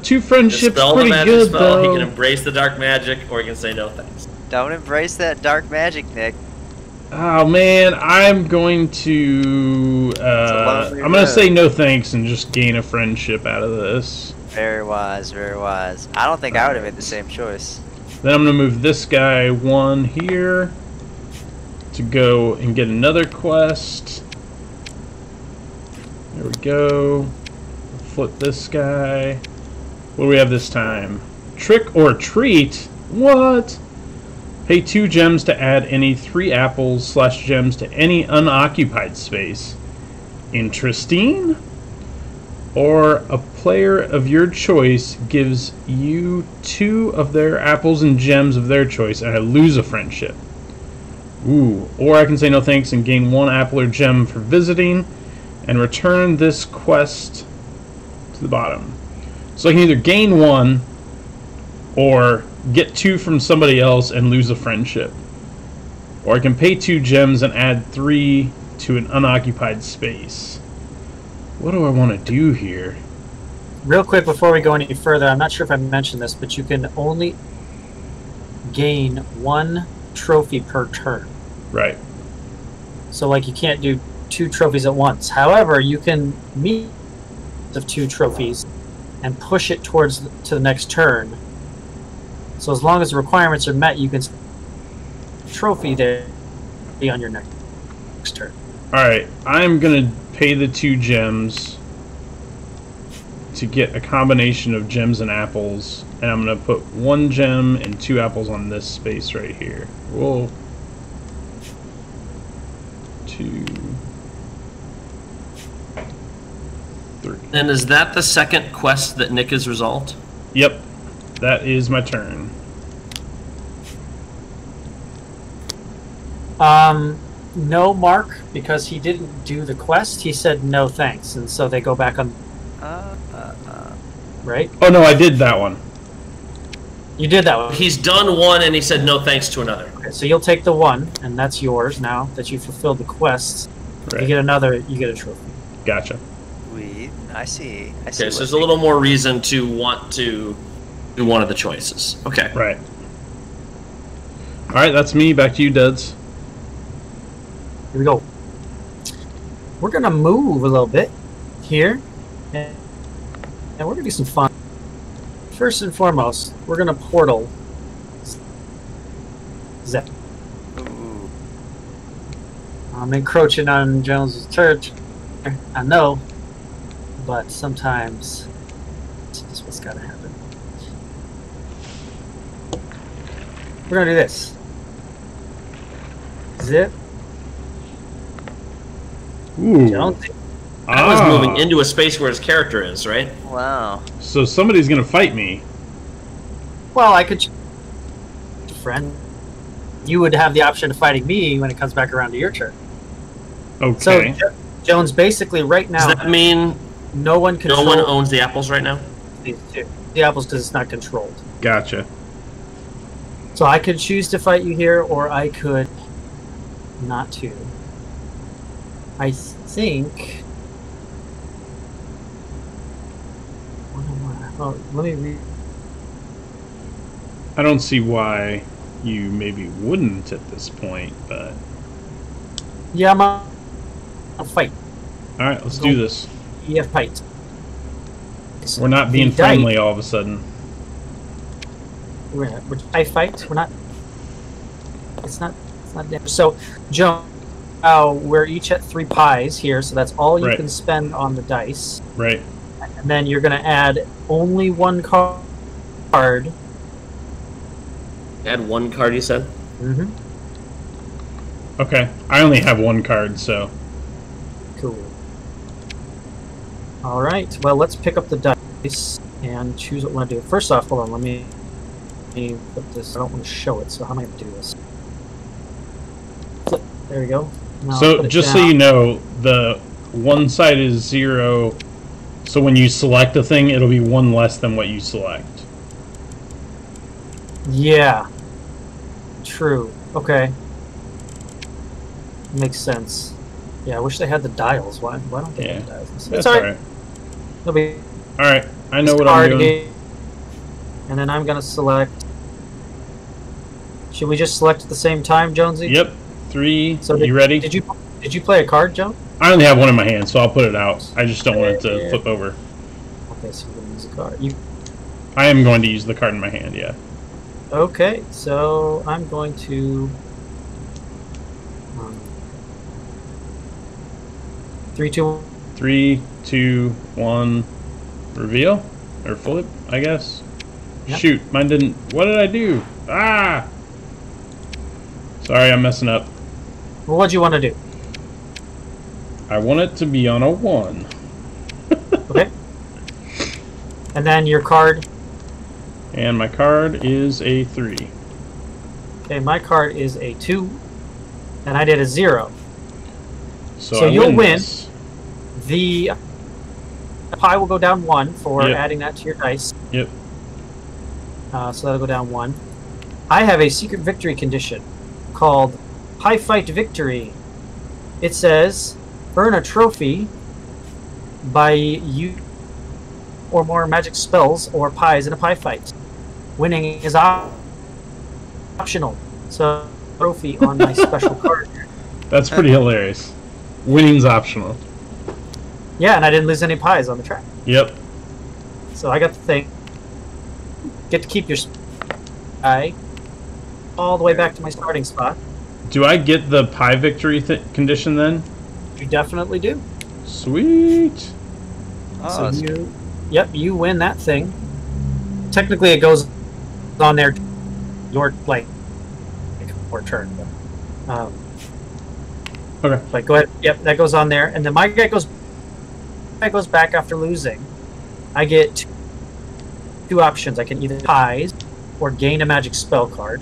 2 friendships Dispel the pretty magic good spell. though. He can embrace the dark magic, or he can say no thanks. Don't embrace that dark magic, Nick. Oh man, I'm going to lonely I'm gonna road. say no thanks and just gain a friendship out of this. Very wise, very wise. I don't think I would have made the same choice. Then I'm gonna move this guy 1 here to go and get another quest. There we go. Flip this guy. What do we have this time? Trick or treat? What? Pay 2 gems to add any 3 apples / gems to any unoccupied space. Interesting? Or a player of your choice gives you 2 of their apples and gems of their choice, and I lose a friendship. Ooh. Or I can say no thanks and gain 1 apple or gem for visiting, and return this quest to the bottom. So I can either gain 1 or get 2 from somebody else and lose a friendship. Or I can pay 2 gems and add 3 to an unoccupied space. What do I want to do here? real quick before we go any further, I'm not sure if I mentioned this, but you can only gain 1 trophy per turn. Right. So, like, you can't do 2 trophies at once. However, you can meet of 2 trophies and push it towards to the next turn. So as long as the requirements are met, you can trophy there be on your next turn. Alright, I'm gonna pay the 2 gems to get a combination of gems and apples, and I'm gonna put 1 gem and 2 apples on this space right here. Whoa. 2, 3. And is that the second quest that Nick has resolved? Yep, that is my turn. No, Mark, because he didn't do the quest. He said no thanks, and so they go back on. Right? Oh no, I did that one. You did that one. He's done one, and he said no thanks to another. Okay, so you'll take the 1, and that's yours now that you fulfilled the quest. Right. You get another. You get a trophy. Gotcha. I see. Okay, so there's a little more reason to want to do one of the choices. Okay. Right. Alright, that's me. Back to you, Duds. Here we go. We're gonna move a little bit here, and we're gonna do some fun. First and foremost, we're gonna portal Zep. Ooh. I'm encroaching on Jones's church. I know, but sometimes it's just what's gotta happen. We're gonna do this. Zip. Ooh. Jonesy. I was moving into a space where his character is, right? Wow. So somebody's gonna fight me. Well, I could. Friend, you would have the option of fighting me when it comes back around to your turn. Okay. So Jones, basically, right now, Does that mean no one no one owns the apples right now? these 2. The apples because it's not controlled. Gotcha. So I could choose to fight you here, or I could not to. I think. Oh, let me read. I don't see why you maybe wouldn't at this point, but... Yeah, I'll fight. Alright, let's do this. Yeah, fight. We're not being friendly all of a sudden. I fight. We're not. It's not damage. So, Joe, we're each at 3 pies here, so that's all you can spend on the dice. Right. And then you're going to add only 1 card. Add 1 card, you said? Mm-hmm. Okay. I only have 1 card, so... Cool. All right. Well, let's pick up the dice and choose what we want to do. First off, hold on. Let me put this. I don't want to show it, so how am I going to do this? Flip. There we go. Now so, just so you know, the one side is 0, so when you select a thing, it'll be 1 less than what you select. Yeah. True. Okay. Makes sense. Yeah, I wish they had the dials. Why don't they have the dials? That's alright. Alright, I know what I'm doing. And then I'm going to select... Should we just select at the same time, Jonesy? Yep. 3. So you ready? Did you play a card, Joe? I only have 1 in my hand, so I'll put it out. I just don't want it to flip over. Okay, so we're going to use a card. I am going to use the card in my hand, yeah. Okay, so I'm going to... 3, 2... 3, 2, 1... Reveal? Or flip, I guess? Yep. Shoot, mine didn't... What did I do? Ah! Sorry, I'm messing up. Well, what'd you want to do? I want it to be on a 1. Okay. And then your card? And my card is a 3. Okay, my card is a 2. And I did a 0. So you'll win. This. The pie will go down 1 for adding that to your dice. Yep. So that'll go down 1. I have a secret victory condition called Pie Fight Victory. It says, earn a trophy by or more magic spells or pies in a pie fight. Winning is optional. So, trophy on my special card. That's pretty hilarious. Winning's optional. Yeah, and I didn't lose any pies on the track. Yep. So I got the thing. Get to keep your pie all the way back to my starting spot. Do I get the pie victory condition then? You definitely do. Sweet. Oh, So you win that thing. Technically, it goes on there your or turn. Okay. Like, go ahead. Yep, that goes on there, and then my guy goes back after losing. I get two options. I can either pies or gain a magic spell card.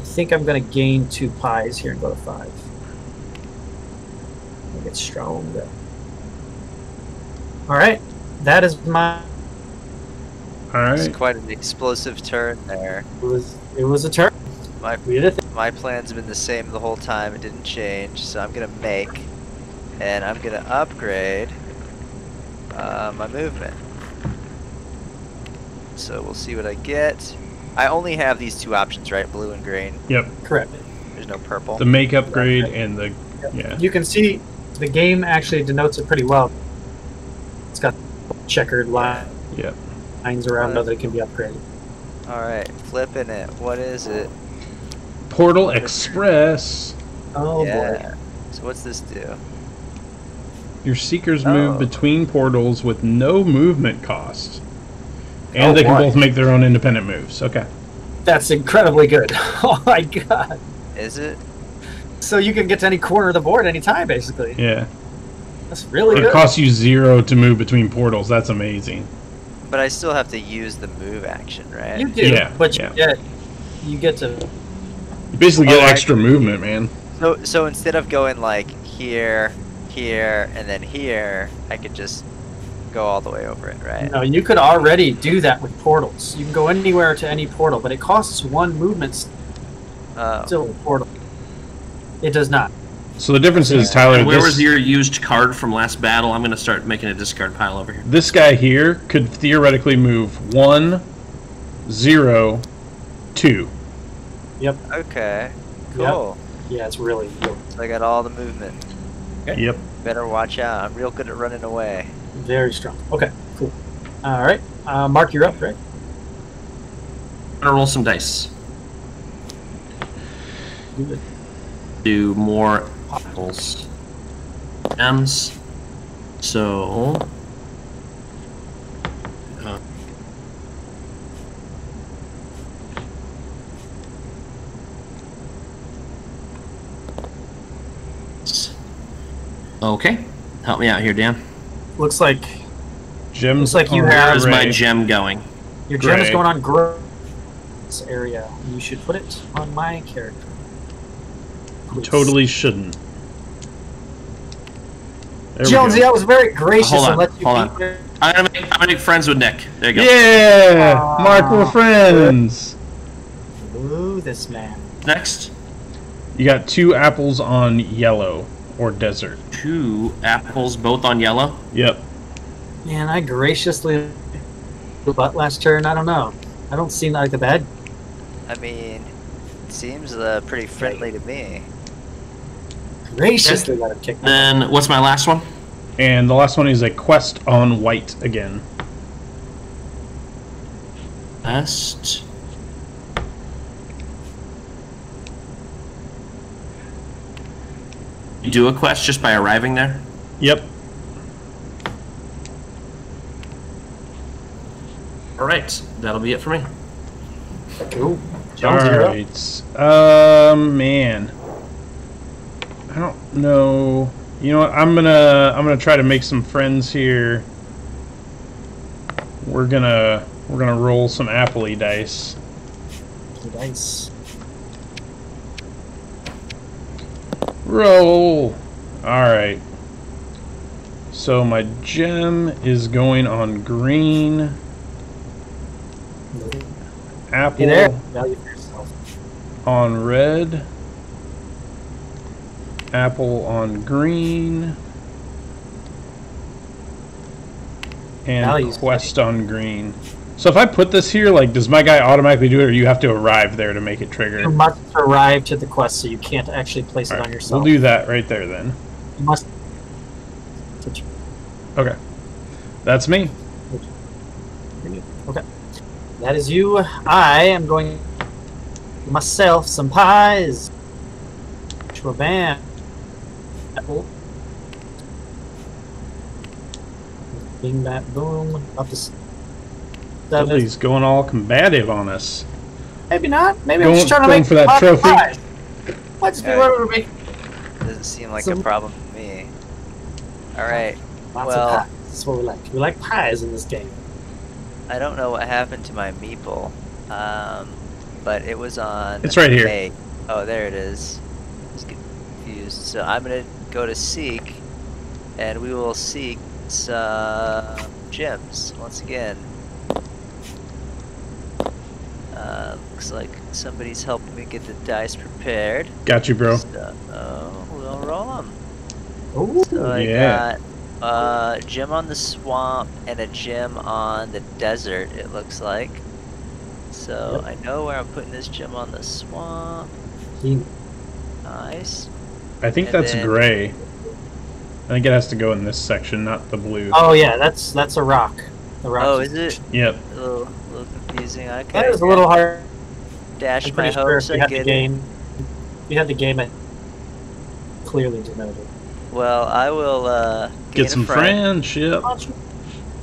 I think I'm going to gain 2 pies here and go to 5. I get strong. All right, that is my. All it's right. quite an explosive turn there. It was a turn. My We did it. my plan's been the same the whole time. It didn't change. So I'm gonna make, and I'm gonna upgrade my movement. So we'll see what I get. I only have these 2 options, right? Blue and green. Yep. Correct. There's no purple. The make upgrade and the yeah. You can see the game actually denotes it pretty well. It's got checkered Yep. lines around that it can be upgraded. All right, flipping it. What is it? Portal Express. Oh boy. Yeah. So what's this do? Your seekers move Oh. between portals with no movement cost. And Oh, they can boy. both make their own independent moves. Okay. That's incredibly good. Oh my god. Is it? So you can get to any corner of the board anytime, basically. Yeah. That's really But it good. costs you 0 to move between portals. That's amazing. But I still have to use the move action, right? You do, Yeah, but yeah. you get to. You basically get Oh, I- extra movement, man. So instead of going like here, here, and then here, I could just go all the way over it, right? No, you could already do that with portals. You can go anywhere to any portal, but it costs 1 movement Oh. still in portal. It does not. So the difference is, Tyler, And where this, was your used card from last battle? I'm going to start making a discard pile over here. this guy here could theoretically move 1, 0, 2. Okay. Yep. Cool. Yeah, it's really. So I got all the movement. Okay. Yep. Better watch out. I'm real good at running away. Very strong. Okay, cool. All right, Mark, you're up, right? I'm going to roll some dice. Good. Do more apples. Gems. So. Okay. Help me out here, Dan. Looks like Gems. Looks like you on have- Where's my gray. gem going? your gem is Gray. going on this area. You should put it on my character. Please. Totally shouldn't. There we Jonesy, go. I was very gracious Hold on, and let you hold beat me. I'm gonna make friends with Nick. There you go. Yeah! Aw. Mark, we're friends! Ooh, this man. Next, You got 2 apples on yellow or desert. 2 apples, both on yellow. Yep. Man, I graciously butt last turn. I don't know. I don't seem like the bad. I mean, it seems pretty friendly to me. Graciously let him kick me. Then what's my last one? And the last one is a quest on white again. Last. You do a quest just by arriving there? Yep. Alright, that'll be it for me. Cool. Jonesy, you're up. Alright. Man. I don't know. You know what? I'm gonna try to make some friends here. We're gonna roll some appley dice. Dice. Roll. Alright. So my gem is going on green. Apple You there? Value for yourself. on red. Apple on green. And Values. quest on green. So if I put this here, like, does my guy automatically do it, or you have to arrive there to make it trigger? You must arrive to the quest, so you can't actually place it on yourself. We'll do that right there then. You must. Okay. That's me. Okay. That is you. I am going myself some pies. Bam. Apple. Bing, bat, boom. Up to 7. Dudley's going all combative on us. Maybe not. Maybe I'm just trying to make for that trophy. pies. Might just be wanting to make. Doesn't seem like a problem to me. Alright. Lots of pies. That's what we like. We like pies in this game. I don't know what happened to my meeple, but it was on... It's right here. A. Oh, there it is. I was confused. So I'm going to go to seek, and we will seek some gems once again. Looks like somebody's helping me get the dice prepared. Got you, bro. So, we'll roll them. Ooh, So I yeah. got gem on the swamp and a gem on the desert, it looks like. So I know where I'm putting this gem on the swamp. Nice. I think And that's then- gray. I think it has to go in this section, not the blue. Oh yeah, that's a rock. The rock. Oh, is it? Yep. A little confusing. Okay. That is a little hard. Dash I'm my pretty sure if hopes. you I had the get it. game. If you had the game, it clearly denoted. Well, I will gain Get some a friend. friendship.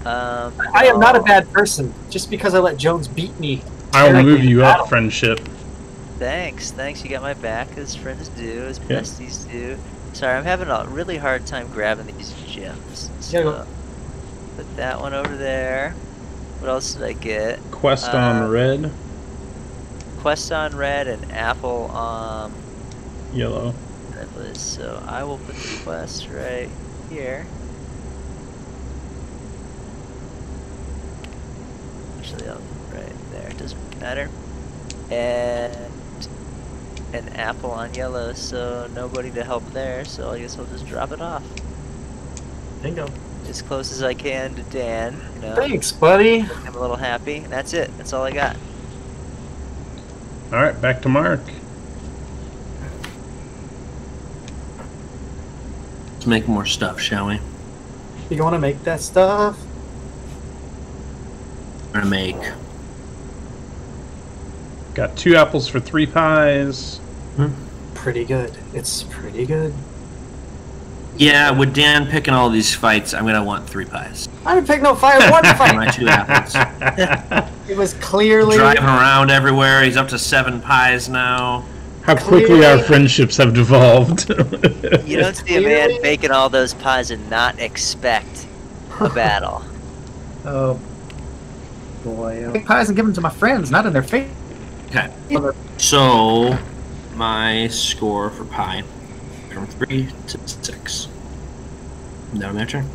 I am not a bad person. Just because I let Jones beat me. I'll directly move in you battle. up, friendship. Thanks. You got my back, as friends do, as Yeah. besties do. Sorry, I'm having a really hard time grabbing these gems. Yeah, go. So, put that one over there. What else did I get? Quest on red, Quest on red and apple on yellow. red list. So I will put the quest right here. Actually, I'll right there. It doesn't matter. And an apple on yellow, so nobody to help there. So I guess I'll just drop it off Bingo. as close as I can to Dan. You know, Thanks, buddy. I'm a little happy. And that's it. That's all I got. All right, back to Mark. Let's make more stuff, shall we? You want to make that stuff? We're gonna make. Got 2 apples for 3 pies. Pretty good. It's pretty good. Yeah, with Dan picking all these fights, I'm gonna want 3 pies. I didn't pick no fight. One My fight. 2 apples. It was clearly. Driving around everywhere. He's up to 7 pies now. How quickly our friendships have devolved. You don't see a man baking all those pies and not expect a battle. Oh boy! I pick pies and give them to my friends, not in their face. Okay. So, my score for pie from 3 to 6. Now my turn.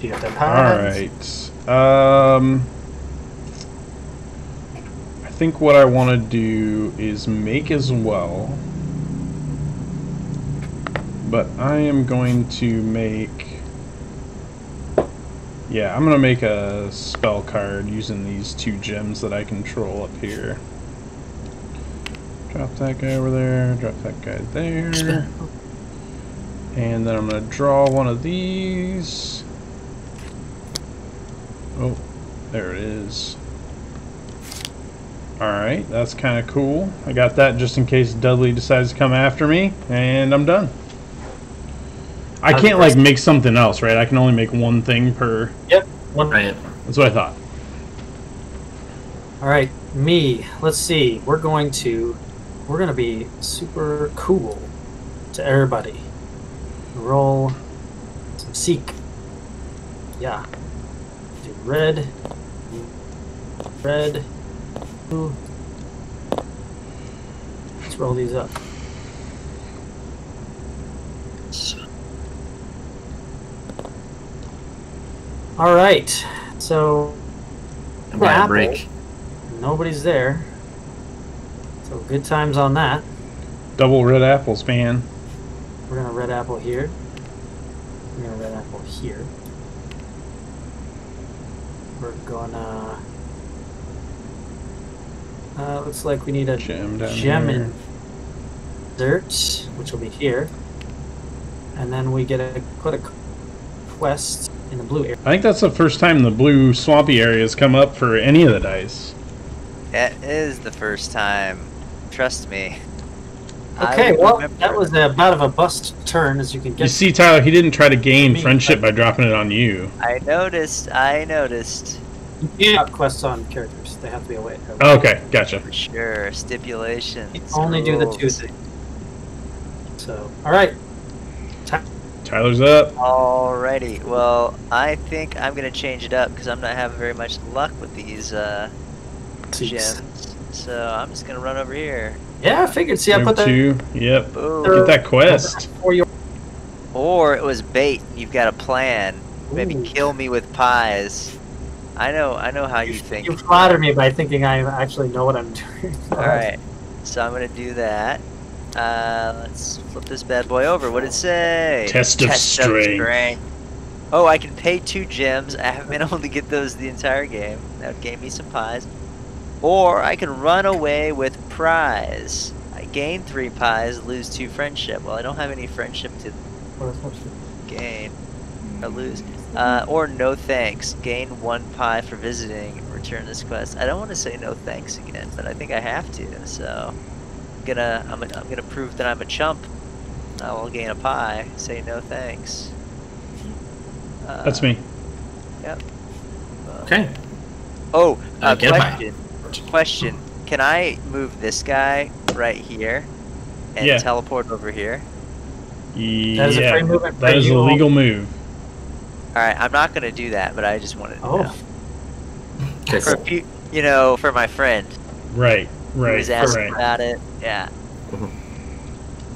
You got that All pies. right. I think what I want to do is make as well, but I am going to make. Yeah, I'm gonna make a spell card using these 2 gems that I control up here. Drop that guy over there, drop that guy there. And then I'm gonna draw one of these. Oh, there it is. Alright, that's kind of cool. I got that just in case Dudley decides to come after me, and I'm done. I can't, like, make something else, right? I can only make one thing per... Yep. One. Right. That's what I thought. All right, me. Let's see. We're gonna be super cool to everybody. Roll some seek. Yeah. Do red. Red. Blue. Let's roll these up. All right. So. I'm gonna apple. break. Nobody's there. So good times on that. Double red apples, man. We're gonna red apple here. We're gonna red apple here. we're gonna... looks like we need a Gem down gem here. in desert, which will be here. And then we get to put a quest in the blue area. I think that's the first time the blue swampy area has come up for any of the dice. It is the first time. Trust me. Okay, well, that was about of a bust turn, as you can You get. see, Tyler, he didn't try to gain friendship by dropping it on you. I noticed. You can't quests on characters. They have to be away. Okay, gotcha. For sure. Stipulations. You only do the two rules. things. So, alright. Tyler's up. Alrighty. Well, I think I'm going to change it up because I'm not having very much luck with these gems. So I'm just going to run over here. Yeah, I figured. See, I Move put that... two. Yep. Boom. Get that quest. For your... Or it was bait. You've got a plan. Maybe Ooh. kill me with pies. I know how you think. You flatter me by thinking I actually know what I'm doing. Alright. So I'm going to do that. Let's flip this bad boy over. What did it say? Test of strength. Oh, I can pay 2 gems. I haven't been able to get those the entire game. That would gain me some pies. Or I can run away with prize. I gain 3 pies, lose 2 friendship. Well, I don't have any friendship to gain or lose. Or no thanks. Gain 1 pie for visiting. Return this quest. I don't want to say no thanks again, but I think I have to. So I'm gonna prove that I'm a chump. I will gain a pie. Say no thanks. That's me. Yep. Okay. Oh, Get a pie. question. Can I move this guy right here and Yeah. teleport over here? That is a free movement. That is a legal move. All right, I'm not gonna do that, but I just wanted to know. Okay. For for my friend Right. who Right. was asking Right. about it. Yeah. All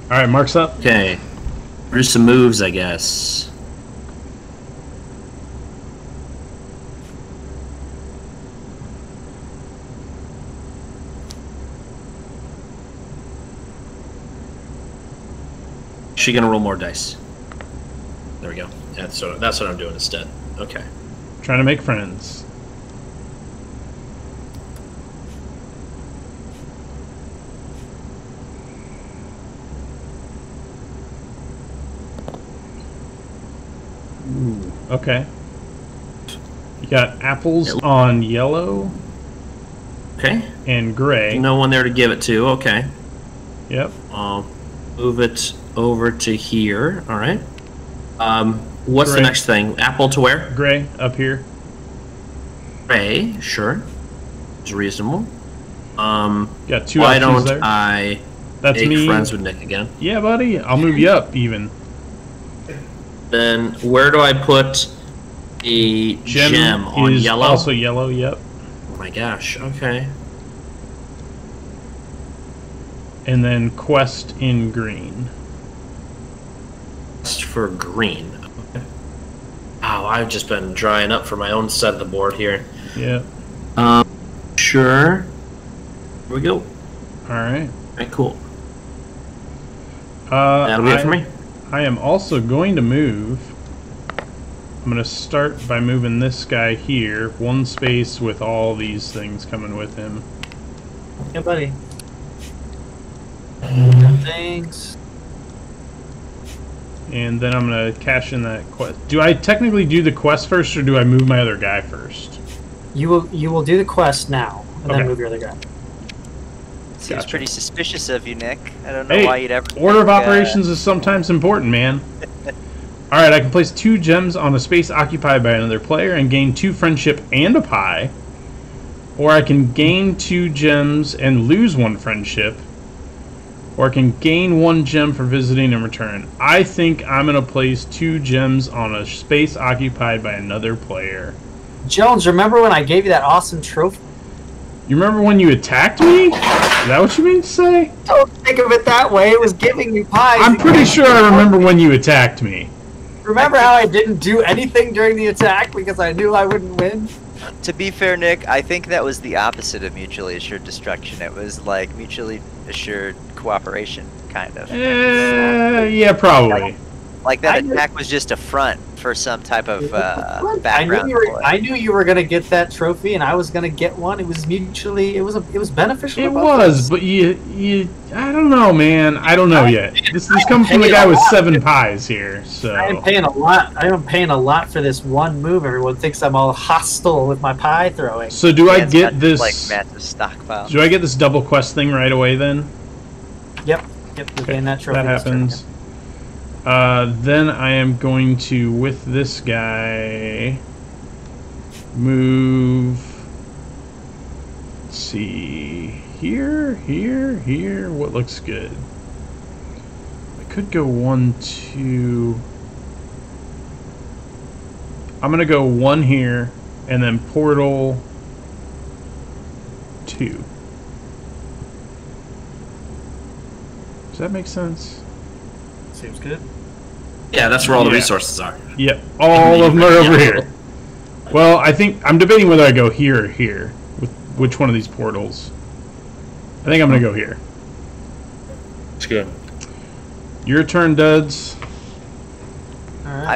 right, Mark's up. Okay. Here's some moves, I guess. She gonna roll more dice. There we go. That's what I'm doing instead. Okay. Trying to make friends. Ooh, okay. You got apples on yellow Okay. and gray. No one there to give it to. Okay. Yep. Move it over to here. All right. What's the Gray. next thing? Apple to where? Gray up here. Gray. Sure. It's reasonable. Got 2 Why options don't there. I That's make me. friends with Nick again? Yeah, buddy. I'll move you up even. Then where do I put a gem on is yellow? also yellow. Yep. Oh my gosh. Okay. And then quest in green. Just for green. Okay. Wow, I've just been drying up for my own side of the board here. Yep. Sure. Here we go. All right. Alright, cool. That'll be it for me. I am also going to move. I'm going to start by moving this guy here, 1 space with all these things coming with him. Yeah, buddy. Thanks. And then I'm going to cash in that quest. Do I technically do the quest first, or do I move my other guy first? You will do the quest now, and Okay. then move your other guy. Seems Gotcha. pretty suspicious of you, Nick. I don't know Hey, why you'd ever. order of think, operations is sometimes important, man. Alright, I can place 2 gems on a space occupied by another player and gain 2 friendship and a pie. Or I can gain 2 gems and lose 1 friendship. Or I can gain 1 gem for visiting and return. I think I'm going to place 2 gems on a space occupied by another player. Jones, remember when I gave you that awesome trophy? You remember when you attacked me? Is that what you mean to say? Don't think of it that way. It was giving me pies. I'm pretty sure I remember when you attacked me. Remember how I didn't do anything during the attack because I knew I wouldn't win? To be fair, Nick, I think that was the opposite of mutually assured destruction. It was like mutually assured cooperation, kind of. Yeah, probably. Like that attack was just a front for some type of background. I knew you were gonna get that trophy, and I was gonna get one. It was mutually. It was beneficial. It was, but you. I don't know, man. I don't know yet. This comes from the guy with 7 pies here. So I am paying a lot. I am paying a lot for this one move. Everyone thinks I'm all hostile with my pie throwing. So do I get this? Like massive stockpile. Do I get this double quest thing right away then? Yep. You're getting that trophy. That happens. Then I am going to, with this guy, move. Let's see, here. What looks good? I could go 1, 2. I'm gonna go 1 here, and then portal 2. Does that make sense? Seems good. Yeah, that's where all the resources are. Yep, all of them are over here. Well, I think I'm debating whether I go here or here with which one of these portals. I think I'm gonna go here. It's good. Your turn, Duds. All right.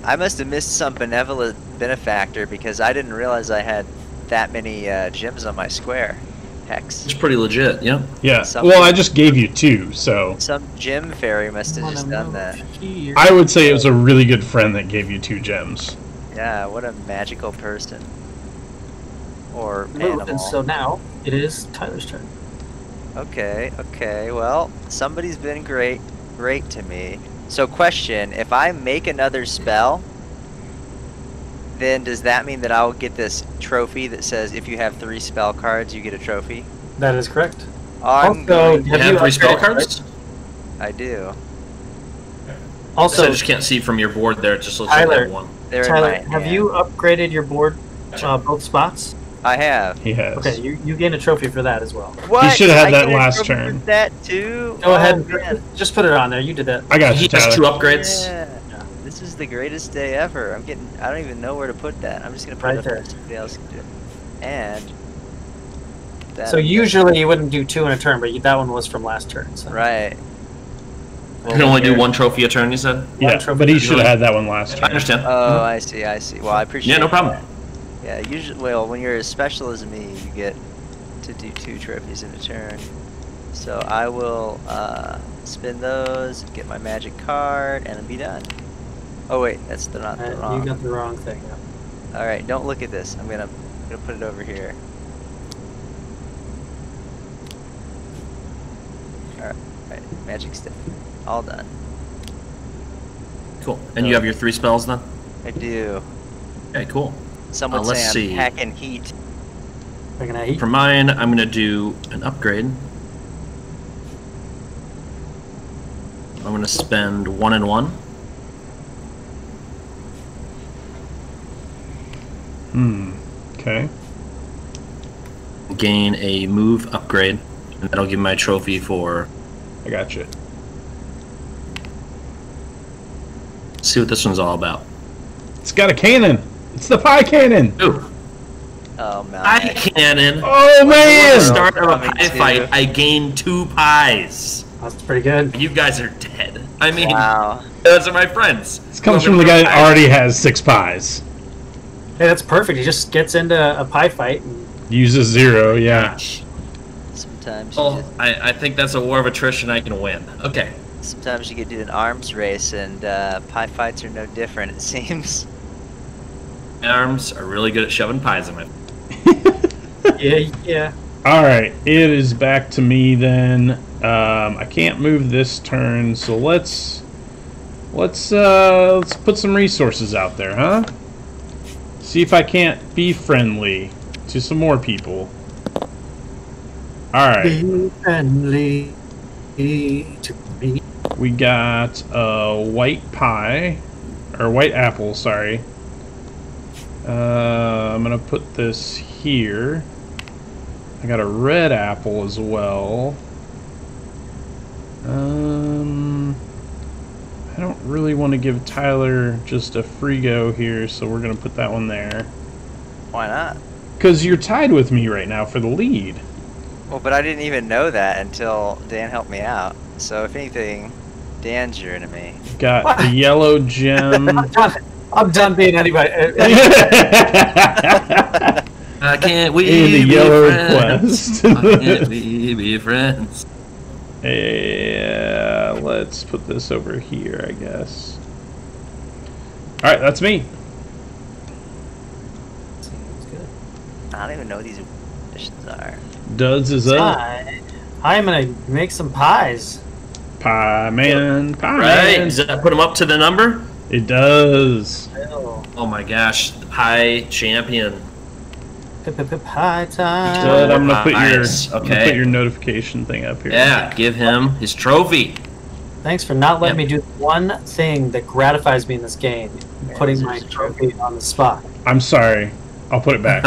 I must have missed some benevolent benefactor because I didn't realize I had that many gems on my square. Hex. It's pretty legit, yeah. Yeah. Well, I just gave you 2, so. Some gem fairy must have just done that. I would say it was a really good friend that gave you 2 gems. Yeah, what a magical person. Or animal. And so now it is Tyler's turn. Okay. Well, somebody's been great to me. So, question: if I make another spell, then does that mean that I'll get this trophy that says if you have 3 spell cards, you get a trophy? That is correct. Also, you have 3 spell cards? I do. Also, I just can't see from your board there. It just looks like you have 1. Tyler, have you upgraded your board both spots? I have. He has. Okay, you gain a trophy for that as well. What? He should have had I that get a last trophy turn. for that too. Go ahead man. and just put it on there. You did that. I got you, He has Tyler. 2 upgrades. Yeah. This is the greatest day ever. I don't even know where to put that. I'm just gonna put Right it up there. so somebody else can do it. And that, So usually you wouldn't do 2 in a turn, but that one was from last turn. So. right. You can only do 1 trophy a turn, you said? Yeah, trophy but he for should have had that one last I turn. understand. Oh, I see. Well, I appreciate. Yeah, no problem. that. Yeah, usually. Well, when you're as special as me, you get to do 2 trophies in a turn. So I will spin those, get my magic card, and be done. Oh wait, that's not the wrong. You got the wrong thing. Yeah. All right, don't look at this. I'm gonna put it over here. All right, magic stick, all done. Cool. And you have your 3 spells then? I do. Okay, cool. Some would Let's say I'm see. packing heat. Taking a heat. For mine, I'm going to do an upgrade. I'm going to spend 1 and 1. Okay. Gain a move upgrade, and that'll give my trophy for. I got you. See what this one's all about. It's got a cannon. It's the pie cannon. Ooh, Oh man. pie cannon. Oh At the man! start of a Coming pie to- fight, I gain 2 pies. That's pretty good. You guys are dead. I mean, Wow. those are my friends. This comes from the guy that already has 6 pies. Hey, that's perfect. He just gets into a pie fight. And Uses 0, yeah. Sometimes you Well, I think that's a war of attrition I can win. Okay. sometimes you get to do an arms race, and pie fights are no different. It seems. My arms are really good at shoving pies in my. yeah. Alright, it is back to me then. I can't move this turn, so let's put some resources out there, huh? See if I can't be friendly to some more people. Alright. Be friendly to me. We got a white pie, or white apple, sorry. I'm gonna put this here. I got a red apple as well. I don't really want to give Tyler just a free go here, so we're gonna put that one there. Why not? Because you're tied with me right now for the lead. Well, but I didn't even know that until Dan helped me out. So if anything, Dan's your enemy. Got the yellow gem. I'm done being anybody. Can't we the be yellow friends? quest. Can't we be friends? Yeah, let's put this over here, I guess. Alright, that's me. Seems good. I don't even know what these missions are. Duds is up. I'm gonna make some pies. Pie man, pie Right? man. Does that put him up to the number? It does. Oh my gosh, the pie champion. Pie time. Dud, I'm gonna put your Nice, I'm gonna okay. put your notification thing up here. Yeah, give him his trophy. Thanks for not letting Yep. me do one thing that gratifies me in this game, putting my trophy on the spot. I'm sorry. I'll put it back.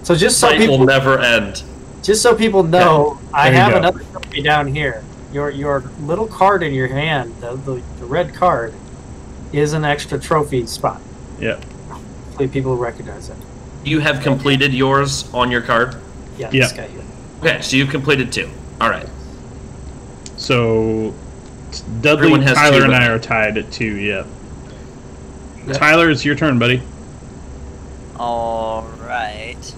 So just so Fight will people, never end. know, I There you have go. another trophy down here. Your little card in your hand, the red card, is an extra trophy spot. Yeah. Hopefully people recognize it. You have completed yours on your card? Yeah, Yeah. this guy here. Okay, so you've completed 2. Alright. So Dudley, Everyone has Tyler, 2, and but- I are tied at 2. Yeah. Yep. Tyler, it's your turn, buddy. Alright.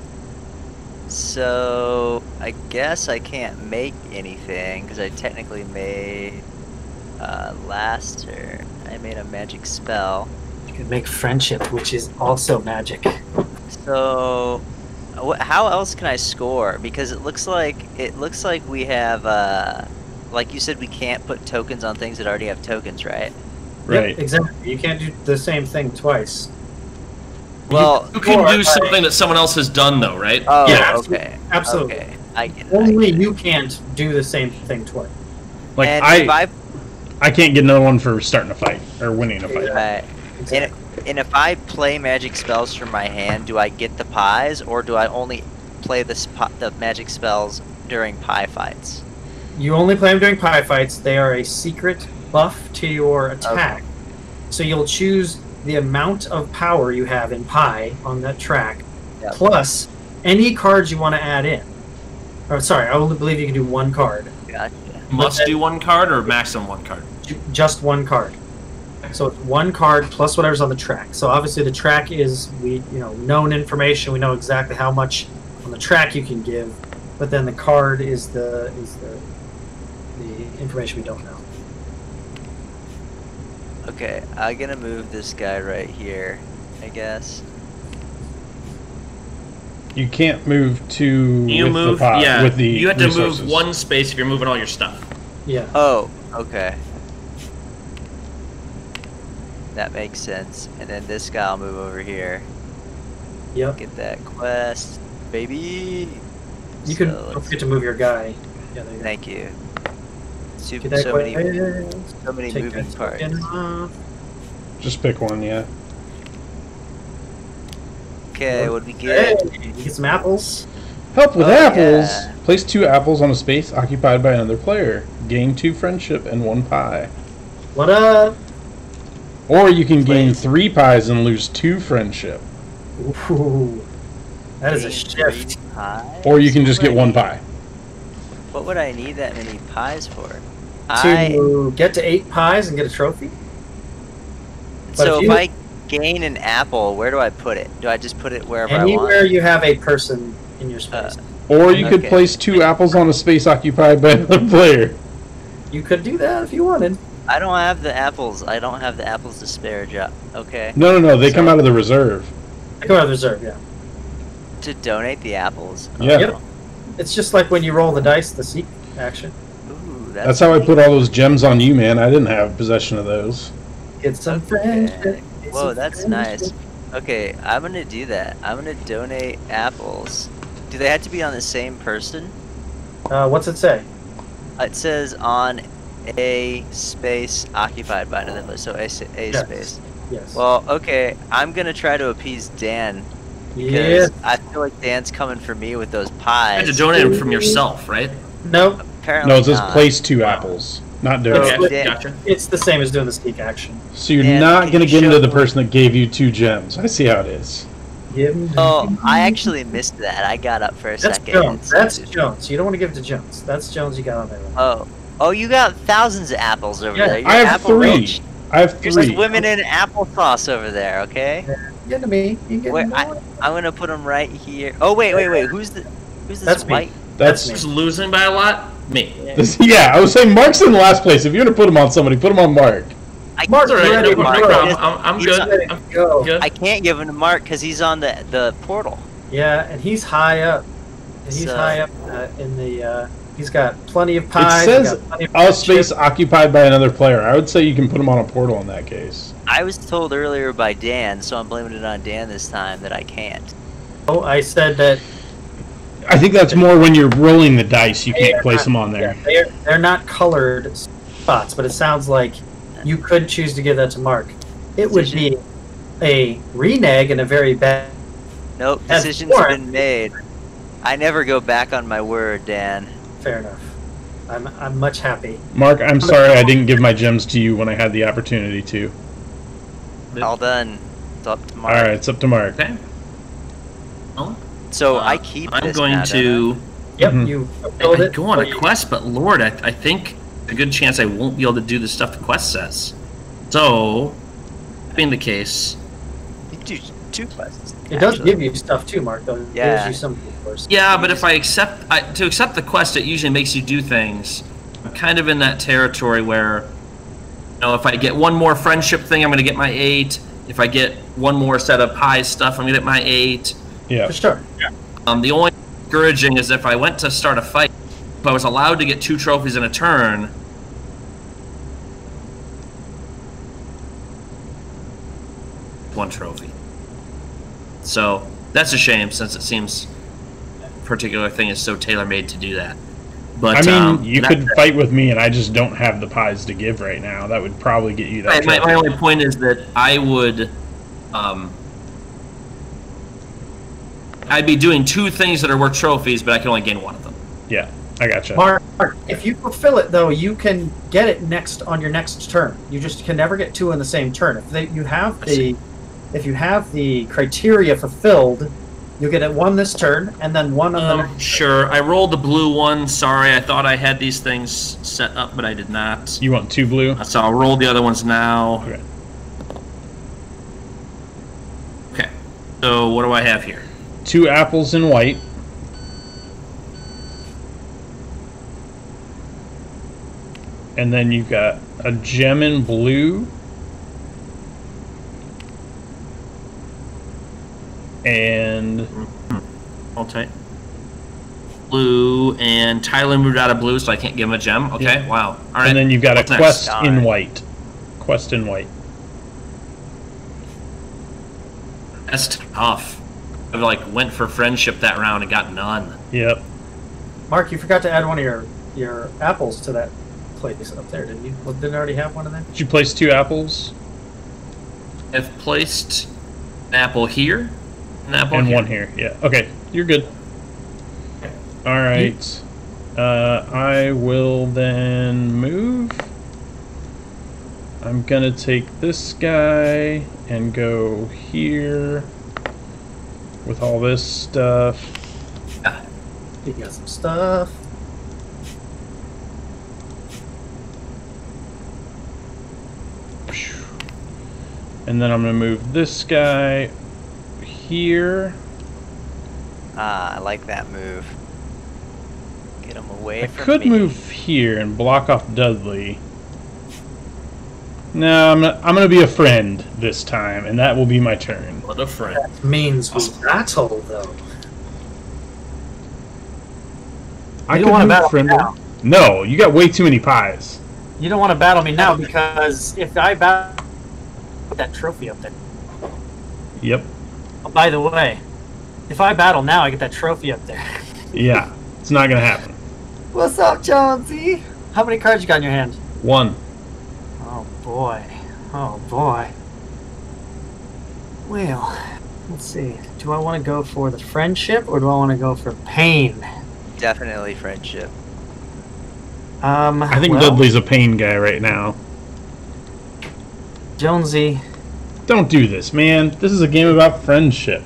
So, I guess I can't make anything, because I technically made, last turn, I made a magic spell. You can make friendship, which is also magic. So, how else can I score? Because it looks like we have, like you said, we can't put tokens on things that already have tokens, right? Right. Yep, exactly. You can't do the same thing twice. Well, You can do Or- something that someone else has done, though, right? oh, Yeah, okay, absolutely. okay, I get it. Only I get it. you can't do the same thing twice. Like And if I can't get another one for starting a fight or winning a fight. Right. Exactly. And if I play magic spells from my hand, do I get the pies, or do I only play the magic spells during pie fights? You only play them during pie fights. They are a secret buff to your attack. So you'll choose the amount of power you have in pie on that track, Yep. plus any cards you want to add in. Or sorry, I only believe you can do one card. Gotcha. Must do 1 card or maximum 1 card? Just one card. So it's one card plus whatever's on the track. So obviously the track is known information. We know exactly how much on the track you can give, but then the card is the information we don't know. Okay, I'm gonna move this guy right here, I guess. You can't move to You with move, the pot, yeah. with the You have to resources. move 1 space if you're moving all your stuff. Yeah. Oh, okay. That makes sense. And then this guy will move over here. Yep. Get that quest, baby. You can So don't let's- forget to move your guy. Yeah, there you go. Thank you. Get that So many quest. Take moving that parts. token off. Just pick one, yeah. Okay, what we Hey, get? you get some apples. Help with Oh, apples. yeah. Place 2 apples on a space occupied by another player. Gain 2 friendship and 1 pie. What up? Or you can gain Place. 3 pies and lose 2 friendship. Ooh, that is a Gain shift. 3 pies? Or you can just What get would I 1 need- pie. What would I need that many pies for? To get to 8 pies and get a trophy? But So if if you- I gain an apple, where do I put it? Do I just put it wherever I Anywhere want? you have a person in your space. Or you could Okay. place 2 apples on a space occupied by another player. You could do that if you wanted. I don't have the apples. I don't have the apples to spare, okay. No, they come So- out of the reserve. I come out of the reserve, yeah. To donate the apples. Yeah. Yep. It's just like when you roll the dice, the seek action. Ooh, That's how I put all those gems on you, man. I didn't have possession of those. Get some friendship. get Whoa, some that's friendship. nice. Okay, I'm gonna do that. I'm gonna donate apples. Do they have to be on the same person? What's it say? It says on a space occupied by another, so a Yes. space. Yes. Well, okay, I'm gonna try to appease Dan yeah. because I feel like Dan's coming for me with those You pies. have to donate them from yourself, right? Nope. Apparently No, it says not. place 2 apples, not donate. Okay. Dan- Gotcha. It's the same as doing the seek action. So you're Dan, not can going to you give them to show the me- person that gave you 2 gems. I see how it is. Give 'em- Oh, I actually missed that. I got up for a That's second. Jones. and That's so- Jones. You don't want to give it to Jones. That's Jones you got on there. Oh, Oh, you got thousands of apples over there. You're I have apple 3. rich. I have You're 3. swimming in applesauce over there, okay? Get to me. You get Wait, me. I'm gonna put them right here. Oh, wait. Who's this That's me. white? That's Who's losing by a lot? Me. yeah. I was saying Mark's in last place. If you're gonna put him on somebody, put him on Mark. Mark's All right, ready. no Mark. problem. I'm He's good. ready to go. Good. I can't give him to Mark because he's on the portal. Yeah, and he's high up. He's So- high up in the. He's got plenty of It pies. says all space occupied by another player. I would say you can put him on a portal in that case. I was told earlier by Dan, so I'm blaming it on Dan this time that I can't. Oh, I said that I think that's more when you're rolling the dice. You can't place them on there. yeah, they're not colored spots, but it sounds like you could choose to give that to Mark. It would be a renege and a very bad. Nope, As decisions for- have been made. I never go back on my word, Dan. Fair enough. I'm much happy. Mark, I'm sorry I didn't give my gems to you when I had the opportunity to. All done. It's up to All Mark. right, it's up to Mark. Okay. Well, So I keep I'm this going now, to. Yep, Mhm. you fulfilled I it. go on a quest, but Lord, I think a good chance I won't be able to do the stuff the quest says. So, that being the case, You do 2 quests. It does actually. give you stuff too, Mark. Though it Yeah. gives you some first. yeah, but if I to accept the quest, it usually makes you do things. I'm kind of in that territory where, if I get one more friendship thing, I'm going to get my 8. If I get one more set of pie stuff, I'm going to get my 8. Yeah. For sure. The only discouraging is if I went to start a fight, if I was allowed to get 2 trophies in a turn, one trophy. So that's a shame, since it seems a particular thing is so tailor-made to do that. But I mean, you could fight with me, and I just don't have the pies to give right now. That would probably get you that. my trophy. only point is that I would, I'd be doing 2 things that are worth trophies, but I can only gain 1 of them. Yeah, I gotcha. Mark, if you fulfill it though, you can get it next on your next turn. You just can never get 2 in the same turn. If you have the criteria fulfilled, you get it 1 this turn and then 1 on the next. Sure, I rolled the blue one. Sorry, I thought I had these things set up, but I did not. You want 2 blue? So I'll roll the other ones now. Okay. Okay. So what do I have here? 2 apples in white. And then you've got a gem in blue. And I'll take blue, and Tyler moved out of blue, so I can't give him a gem. Okay, Yeah. wow. All right. and then you've got What's a next? quest in white. Quest in white. That's tough. I went for friendship that round and got none. Yep. Mark, you forgot to add one of your apples to that place up there, didn't you? Well, didn't I already have one of them? Did you place 2 apples? I've placed an apple here, an apple And here. 1 here. Yeah. Okay. You're good. All right. I will then move. I'm gonna take this guy and go here with all this stuff. You got some stuff. And then I'm gonna move this guy here. Ah, I like that move. Get him away I from could me. move here and block off Dudley. No, I'm gonna be a friend this time, and that will be my turn. What a friend. Means we battle though. I don't could wanna move battle me friendly. now. No, you got way too many pies. You don't want to battle me now because if I battle, put that trophy up there. Yep. Oh, by the way, if I battle now, I get that trophy up there. Yeah, it's not gonna happen. What's up, Jonesy? How many cards you got in your hand? 1. Oh boy. Oh boy. Well, let's see. Do I want to go for the friendship or do I want to go for pain? Definitely friendship. I think well, Dudley's a pain guy right now. Jonesy, Don't do this, man. This is a game about friendship.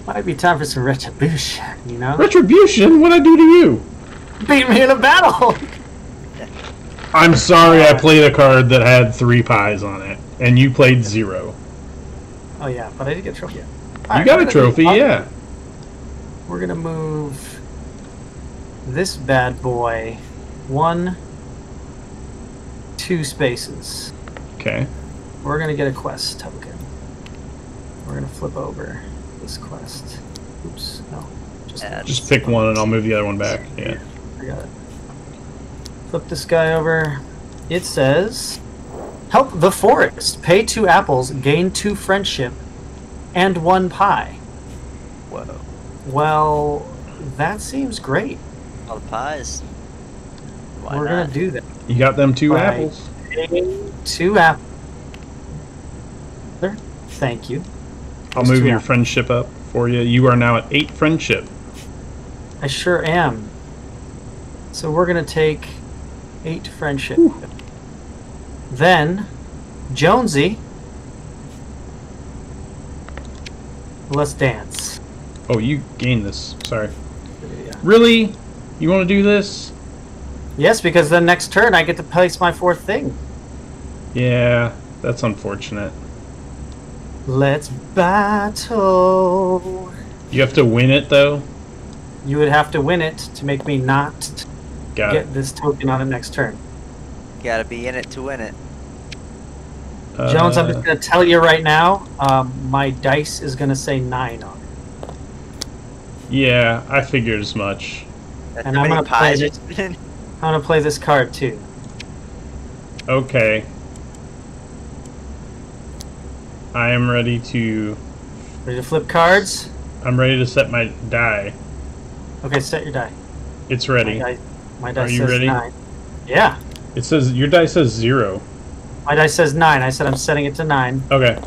might be time for some retribution, you know? Retribution? What'd I do to you? Beat me in a battle! I'm sorry I played a card that had 3 pies on it, and you played 0. Oh yeah, but I did get a trophy. You got a trophy, yeah. We're gonna move this bad boy 1, 2 spaces. Okay. We're gonna get a quest token. We're gonna flip over this quest. Oops, no. Just pick one and I'll move the other one back. Yeah. I got it. Flip this guy over. It says, help the forest. Pay 2 apples, gain 2 friendship, and 1 pie. Whoa. Well, that seems great. All the pies. Why We're not? gonna do that. You got them 2 By apples. paying 2 apples. Thank you. I'll Those move 2 your apples. friendship up for you. You are now at 8 friendship. I sure am. So we're gonna take 8 friendship. Whew. Then, Jonesy, let's dance. Oh, you gained this. Sorry. Yeah. Really? You want to do this? Yes, because then next turn I get to place my 4th thing. Yeah, that's unfortunate. Let's battle. You have to win it, though? You would have to win it to make me not Got it. get this token on the next turn. Gotta be in it to win it. Jones, I'm just going to tell you right now, my dice is going to say 9 on it. Yeah, I figured as much. That's And how I'm many gonna play pies this- it's been. I'm going to play this card too. Okay. I am ready to... Ready to flip cards? I'm ready to set my die. Okay, set your die. It's ready. My dice Are you says ready? 9. Yeah. It says... Your die says 0. My dice says 9. I said I'm setting it to 9. Okay.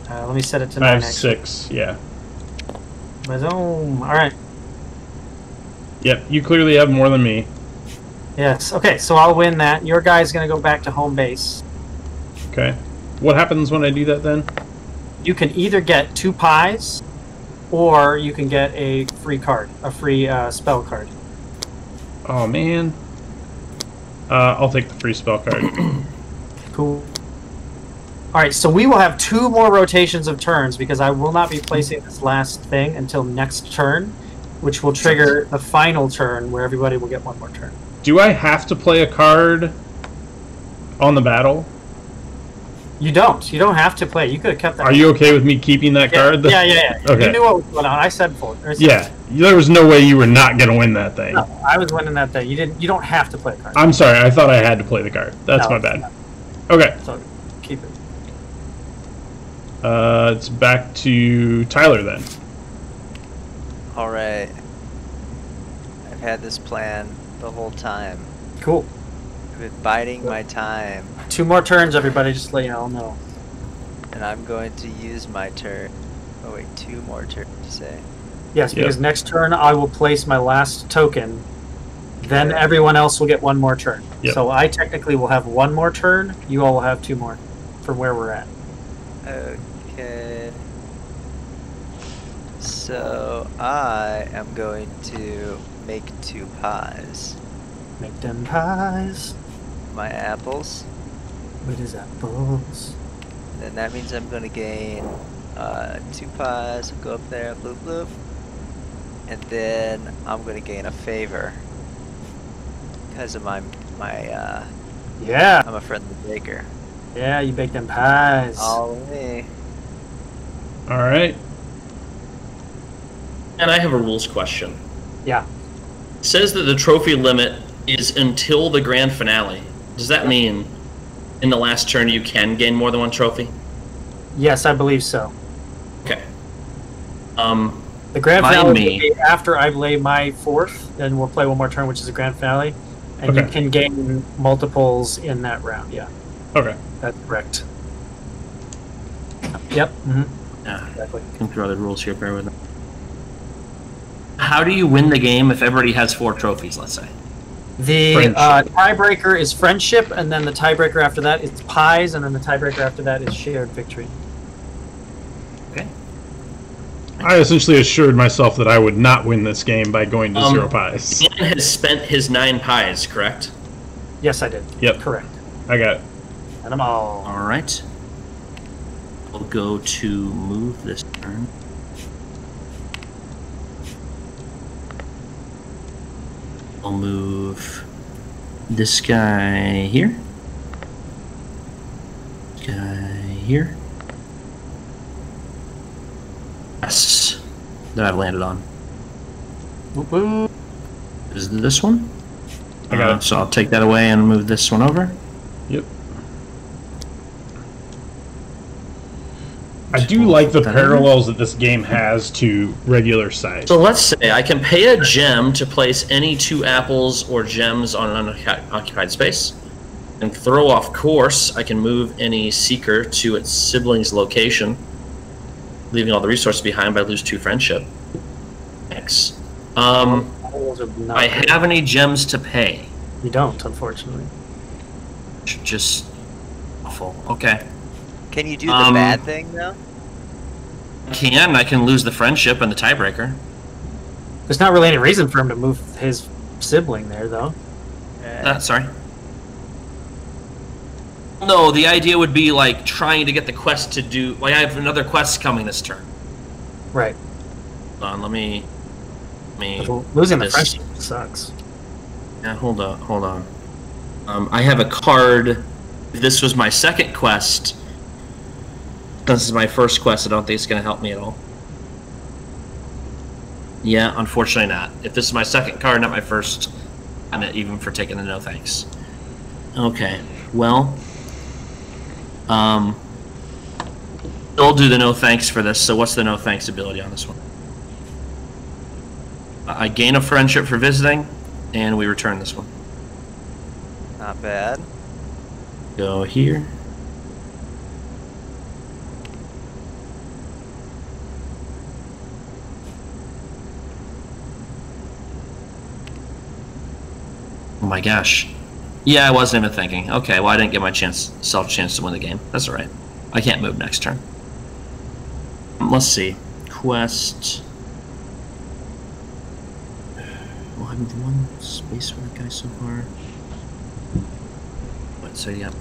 Let me set it to I 9 have actually. 6, yeah. Boom. Alright. Yep, you clearly have more than me. Yes. Okay, so I'll win that. Your guy's going to go back to home base. Okay. What happens when I do that then? You can either get 2 pies, or you can get a free card, a free spell card. Oh, man. I'll take the free spell card. Cool. Alright, so we will have 2 more rotations of turns, because I will not be placing this last thing until next turn, which will trigger the final turn, where everybody will get 1 more turn. Do I have to play a card on the battle? You don't. You don't have to play. You could have kept that. Are you okay with me keeping that card? Yeah. Okay. You knew what was going on. I said for it. Yeah, there was no way you were not going to win that thing. No, I was winning that day. You didn't. You don't have to play a card. I'm sorry, I thought I had to play the card. That's No, my bad. it's Okay, So keep it. it's back to Tyler then. Alright. I've had this plan the whole time. Cool. I've been biding my time. 2 more turns, everybody. Just let you all know. And I'm going to use my turn. Oh wait, 2 more turns to say. Yes, because next turn I will place my last token. Then everyone else will get 1 more turn. Yep. So I technically will have 1 more turn. You all will have 2 more from where we're at. Okay. So I am going to make 2 pies. Make them pies My apples. with his apples. Then that means I'm going to gain 2 pies. Go up there, bloop bloop. And then I'm going to gain a favor. Because of Yeah. I'm a friendly baker. Yeah, you bake them pies. All me. All right. And I have a rules question. Yeah. It says that the trophy limit is until the grand finale. Does that mean in the last turn you can gain more than 1 trophy? Yes, I believe so. Okay. The grand Mind finale me. will be after I lay my 4th, then we'll play 1 more turn, which is a grand finale. And you Okay. can gain multiples in that round, yeah. Okay. That's correct. Yep. Mm-hmm. Yeah, Exactly. I think there are other rules here. Bear with me. How do you win the game if everybody has 4 trophies, let's say? The Friendship. tiebreaker is friendship, and then the tiebreaker after that is pies, and then the tiebreaker after that is shared victory. Okay. I essentially assured myself that I would not win this game by going to 0 pies. Dan has spent his 9 pies, correct? Yes, I did. Yep. Correct. I got it. And I'm all. All right. We'll go to move this turn. I'll move this guy here. This guy here. Yes. That I've landed on. Whoop, whoop. Is this one? I got it. So I'll take that away and move this one over. Yep. I do like the parallels that this game has to regular Scythe. So let's say I can pay a gem to place any 2 apples or gems on an unoccupied space. And throw off course, I can move any seeker to its sibling's location, leaving all the resources behind, but I lose 2 friendship. Thanks. I have any gems to pay? You don't, unfortunately. Just awful. Okay. Can you do the bad thing though? I can lose the friendship and the tiebreaker. There's not really any reason for him to move his sibling there, though. Sorry. No, the idea would be like trying to get the quest to do. Like I have another quest coming this turn. Right. Hold on, let me. Losing the friendship sucks. Yeah, hold on. I have a card. If this was my second quest, this is my first quest, I don't think it's going to help me at all. Yeah, unfortunately not. If this is my second card, not my first, I'm not even for taking the no thanks. Okay, well, I'll do the no thanks for this. So what's the no thanks ability on this one? I gain a friendship for visiting, and we return this one. Not bad. Go here. Oh my gosh. Yeah, I wasn't even thinking. Okay, well I didn't get my chance to win the game. That's alright. I can't move next turn. Let's see. Quest. Well, I moved 1 space for that guy so far. What, so yeah.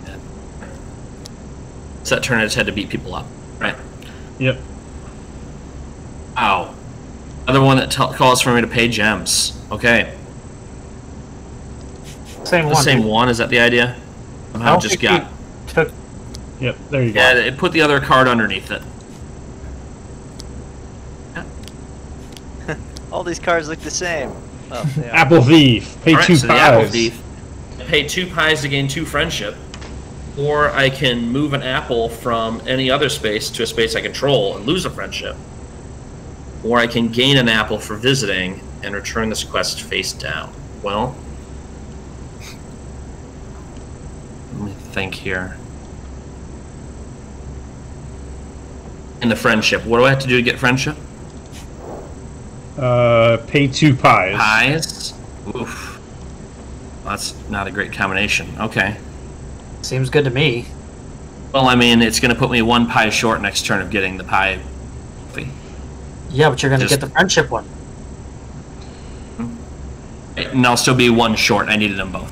Yeah. So that turn I just had to beat people up, right? Yep. Ow. Another one that calls for me to pay gems. Okay. Same The one. same one, is that the idea? Somehow just got... Took. Yep, there you go. Yeah, it put the other card underneath it. All these cards look the same. Oh, they are. Apple Thief. Pay Alright, 2 so the Apple pies. Thief. I pay 2 pies to gain 2 friendship. Or I can move an apple from any other space to a space I control and lose a friendship. Or I can gain an apple for visiting and return this quest face down. Well, let me think here. In the friendship, what do I have to do to get friendship? Pay 2 pies. Pies? Oof. That's not a great combination. Okay. Seems good to me. Well, I mean, it's going to put me 1 pie short next turn of getting the pie fee. Yeah, but you're going to get the friendship one. And I'll still be 1 short. I needed them both.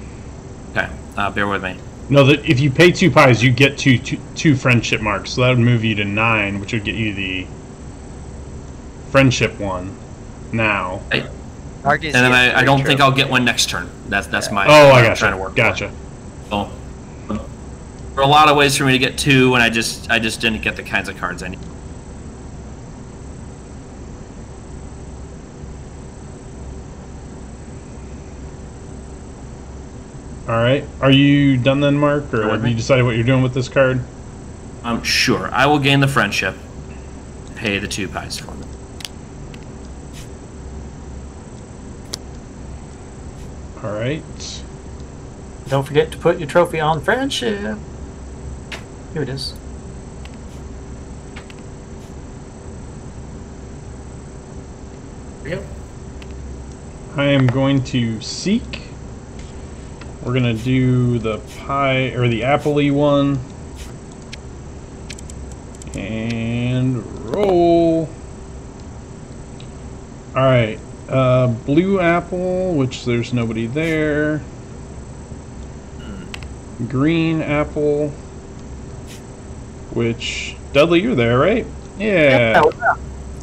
Okay, bear with me. No, that if you pay 2 pies, you get two friendship marks. So that would move you to 9, which would get you the friendship one. Now. And then I don't think I'll get one next turn. That's my. Oh, I gotcha. Trying to work. Gotcha. So, there are a lot of ways for me to get 2, and I just didn't get the kinds of cards I need. All right. Are you done then, Mark, or have you decided what you're doing with this card? Sure. I will gain the friendship. Pay the 2 pies for me. All right. Don't forget to put your trophy on friendship. Here it is. Here we go. I am going to seek. We're gonna do the pie or the apple-y one. And roll. Alright. Blue apple, which there's nobody there. Green apple, which... Dudley, you're there, right? Yeah.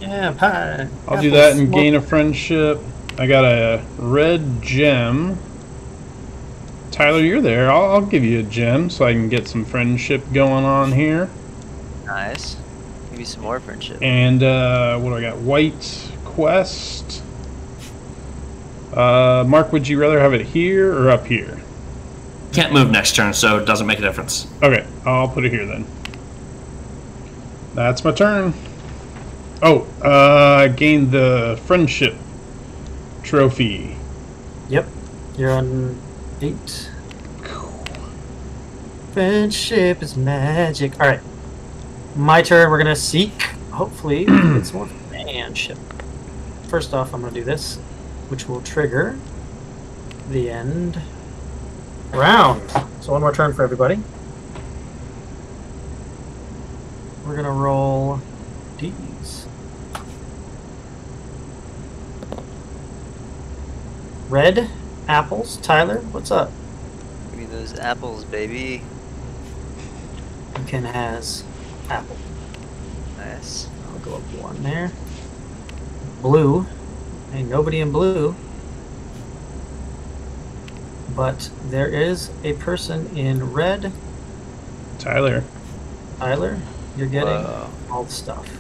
Yeah, pie. I'll do that and gain a friendship. I got a red gem. Tyler, you're there. I'll give you a gem so I can get some friendship going on here. Nice. Give me some more friendship. And what do I got? White quest. Mark, would you rather have it here or up here? Can't move next turn, so it doesn't make a difference. Okay, I'll put it here then. That's my turn. Oh, I gained the friendship trophy. Yep. You're on 8. Friendship is magic. Alright. My turn. We're going to seek. Hopefully, it's more friendship. First off, I'm going to do this, which will trigger the end round. So one more turn for everybody. We're going to roll D's. Red apples. Tyler, what's up? Give me those apples, baby. Ken has apple. Nice. I'll go up 1 there. Blue. Ain't nobody in blue. But there is a person in red. Tyler. Tyler, you're getting Whoa. all the stuff. Is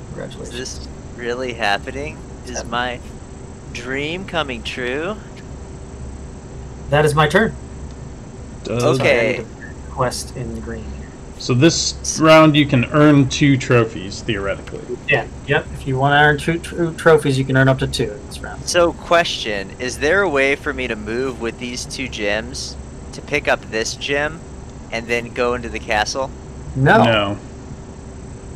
Congratulations. this really happening? Is my dream coming true? That is my turn. Okay. Quest in the green. So this round you can earn 2 trophies, theoretically. Yeah, yep. If you want to earn 2 trophies, you can earn up to 2 in this round. So, question, is there a way for me to move with these 2 gems to pick up this gem and then go into the castle? No. No.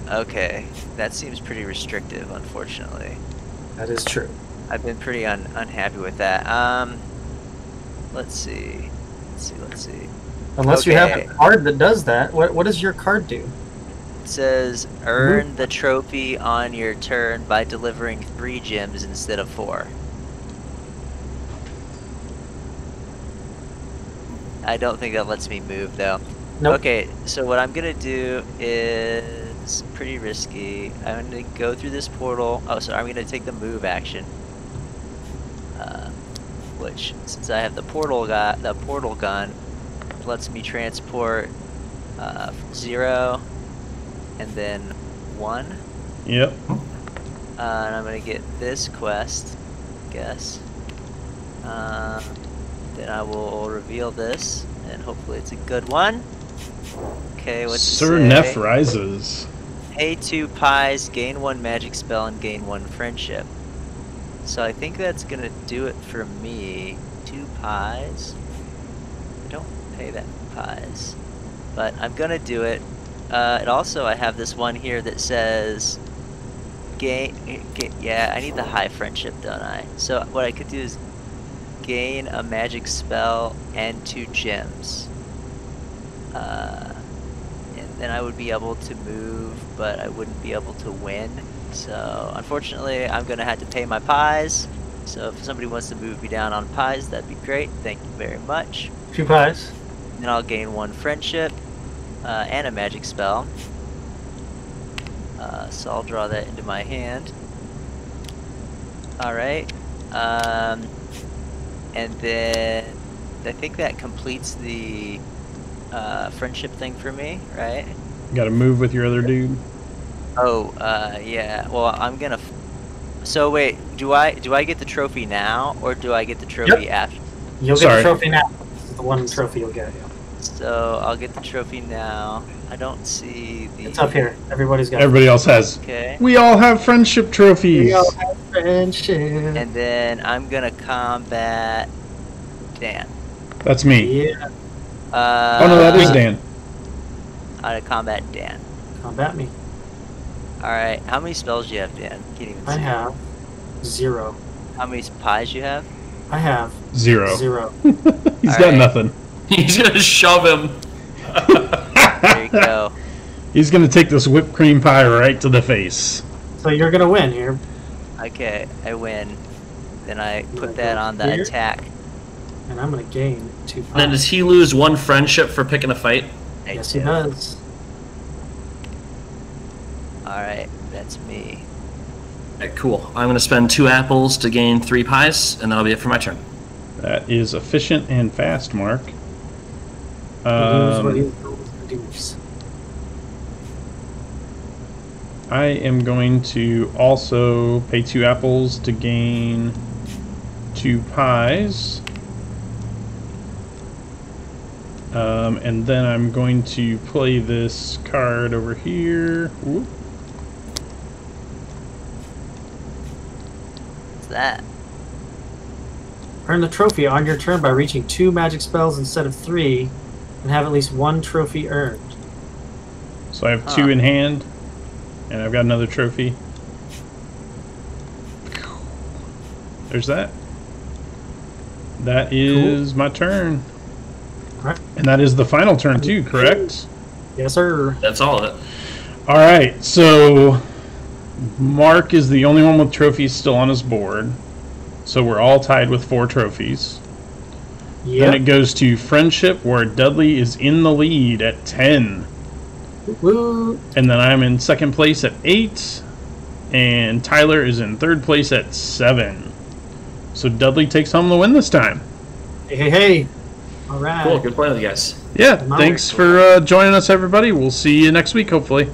Okay, that seems pretty restrictive, unfortunately. That is true. I've been pretty unhappy with that. Let's see. Unless you have Okay. a card that does that. What does your card do? It says, earn the trophy on your turn by delivering 3 gems instead of 4. I don't think that lets me move, though. Nope. Okay, so what I'm gonna do is pretty risky. I'm gonna go through this portal. Oh, sorry, I'm gonna take the move action. Which, since I have the portal gun, lets me transport 0 and then 1. Yep. And I'm gonna get this quest, I guess. Then I will reveal this, and hopefully it's a good one. Okay, what's it Sir say? Neff rises. Pay 2 pies, gain 1 magic spell, and gain 1 friendship. So I think that's gonna do it for me. 2 pies. I don't pay that pies, but I'm gonna do it. And also, I have this one here that says, yeah, I need the high friendship, don't I? So what I could do is gain a magic spell and 2 gems. And then I would be able to move, but I wouldn't be able to win. So unfortunately, I'm gonna have to pay my pies. So if somebody wants to move me down on pies, that'd be great. Thank you very much. 2 pies. Then I'll gain 1 friendship and a magic spell. So I'll draw that into my hand. Alright. And then I think that completes the friendship thing for me, right? Got to move with your other dude. Oh, yeah. Well, I'm gonna. So wait, do I get the trophy now, or do I get the trophy after? You'll get Sorry. the trophy now. This is the 1 trophy you'll get. Yeah. So I'll get the trophy now. I don't see the. It's up here. Everybody's got Everybody else has. Okay. We all have friendship trophies. We all have friendship. And then I'm gonna combat Dan. That's me. Yeah. Oh no, that is Dan. I'm gonna combat Dan. Combat me. Alright, how many spells do you have, Dan? Can't even see. I have 0. How many pies you have? I have 0. 0. He's got Alright. nothing. He's gonna shove him. There you go. He's gonna take this whipped cream pie right to the face. So you're gonna win here. Okay, I win. Then I gonna put that go on the here. attack. And I'm going to gain 2 pies. Then does he lose 1 friendship for picking a fight? I Yes, do. he does. Alright, that's me. Alright, cool. I'm going to spend 2 apples to gain 3 pies, and that'll be it for my turn. That is efficient and fast, Mark. Lose what he reduce. I am going to also pay 2 apples to gain 2 pies. And then I'm going to play this card over here. Whoop. What's that? Earn the trophy on your turn by reaching 2 magic spells instead of 3, and have at least 1 trophy earned. So I have 2 in hand, and I've got another trophy. There's that. That is my turn. Alright. And that is the final turn too, correct? Yes, sir. That's all of it. Alright, so Mark is the only one with trophies still on his board. So we're all tied with 4 trophies. Then it Yep. goes to Friendship, where Dudley is in the lead at 10. Woo. And then I'm in second place at 8. And Tyler is in third place at 7. So Dudley takes home the win this time. Hey, hey, hey. Alright. Cool, good playing with you guys. Yeah, Come on. thanks for joining us, everybody. We'll see you next week, hopefully.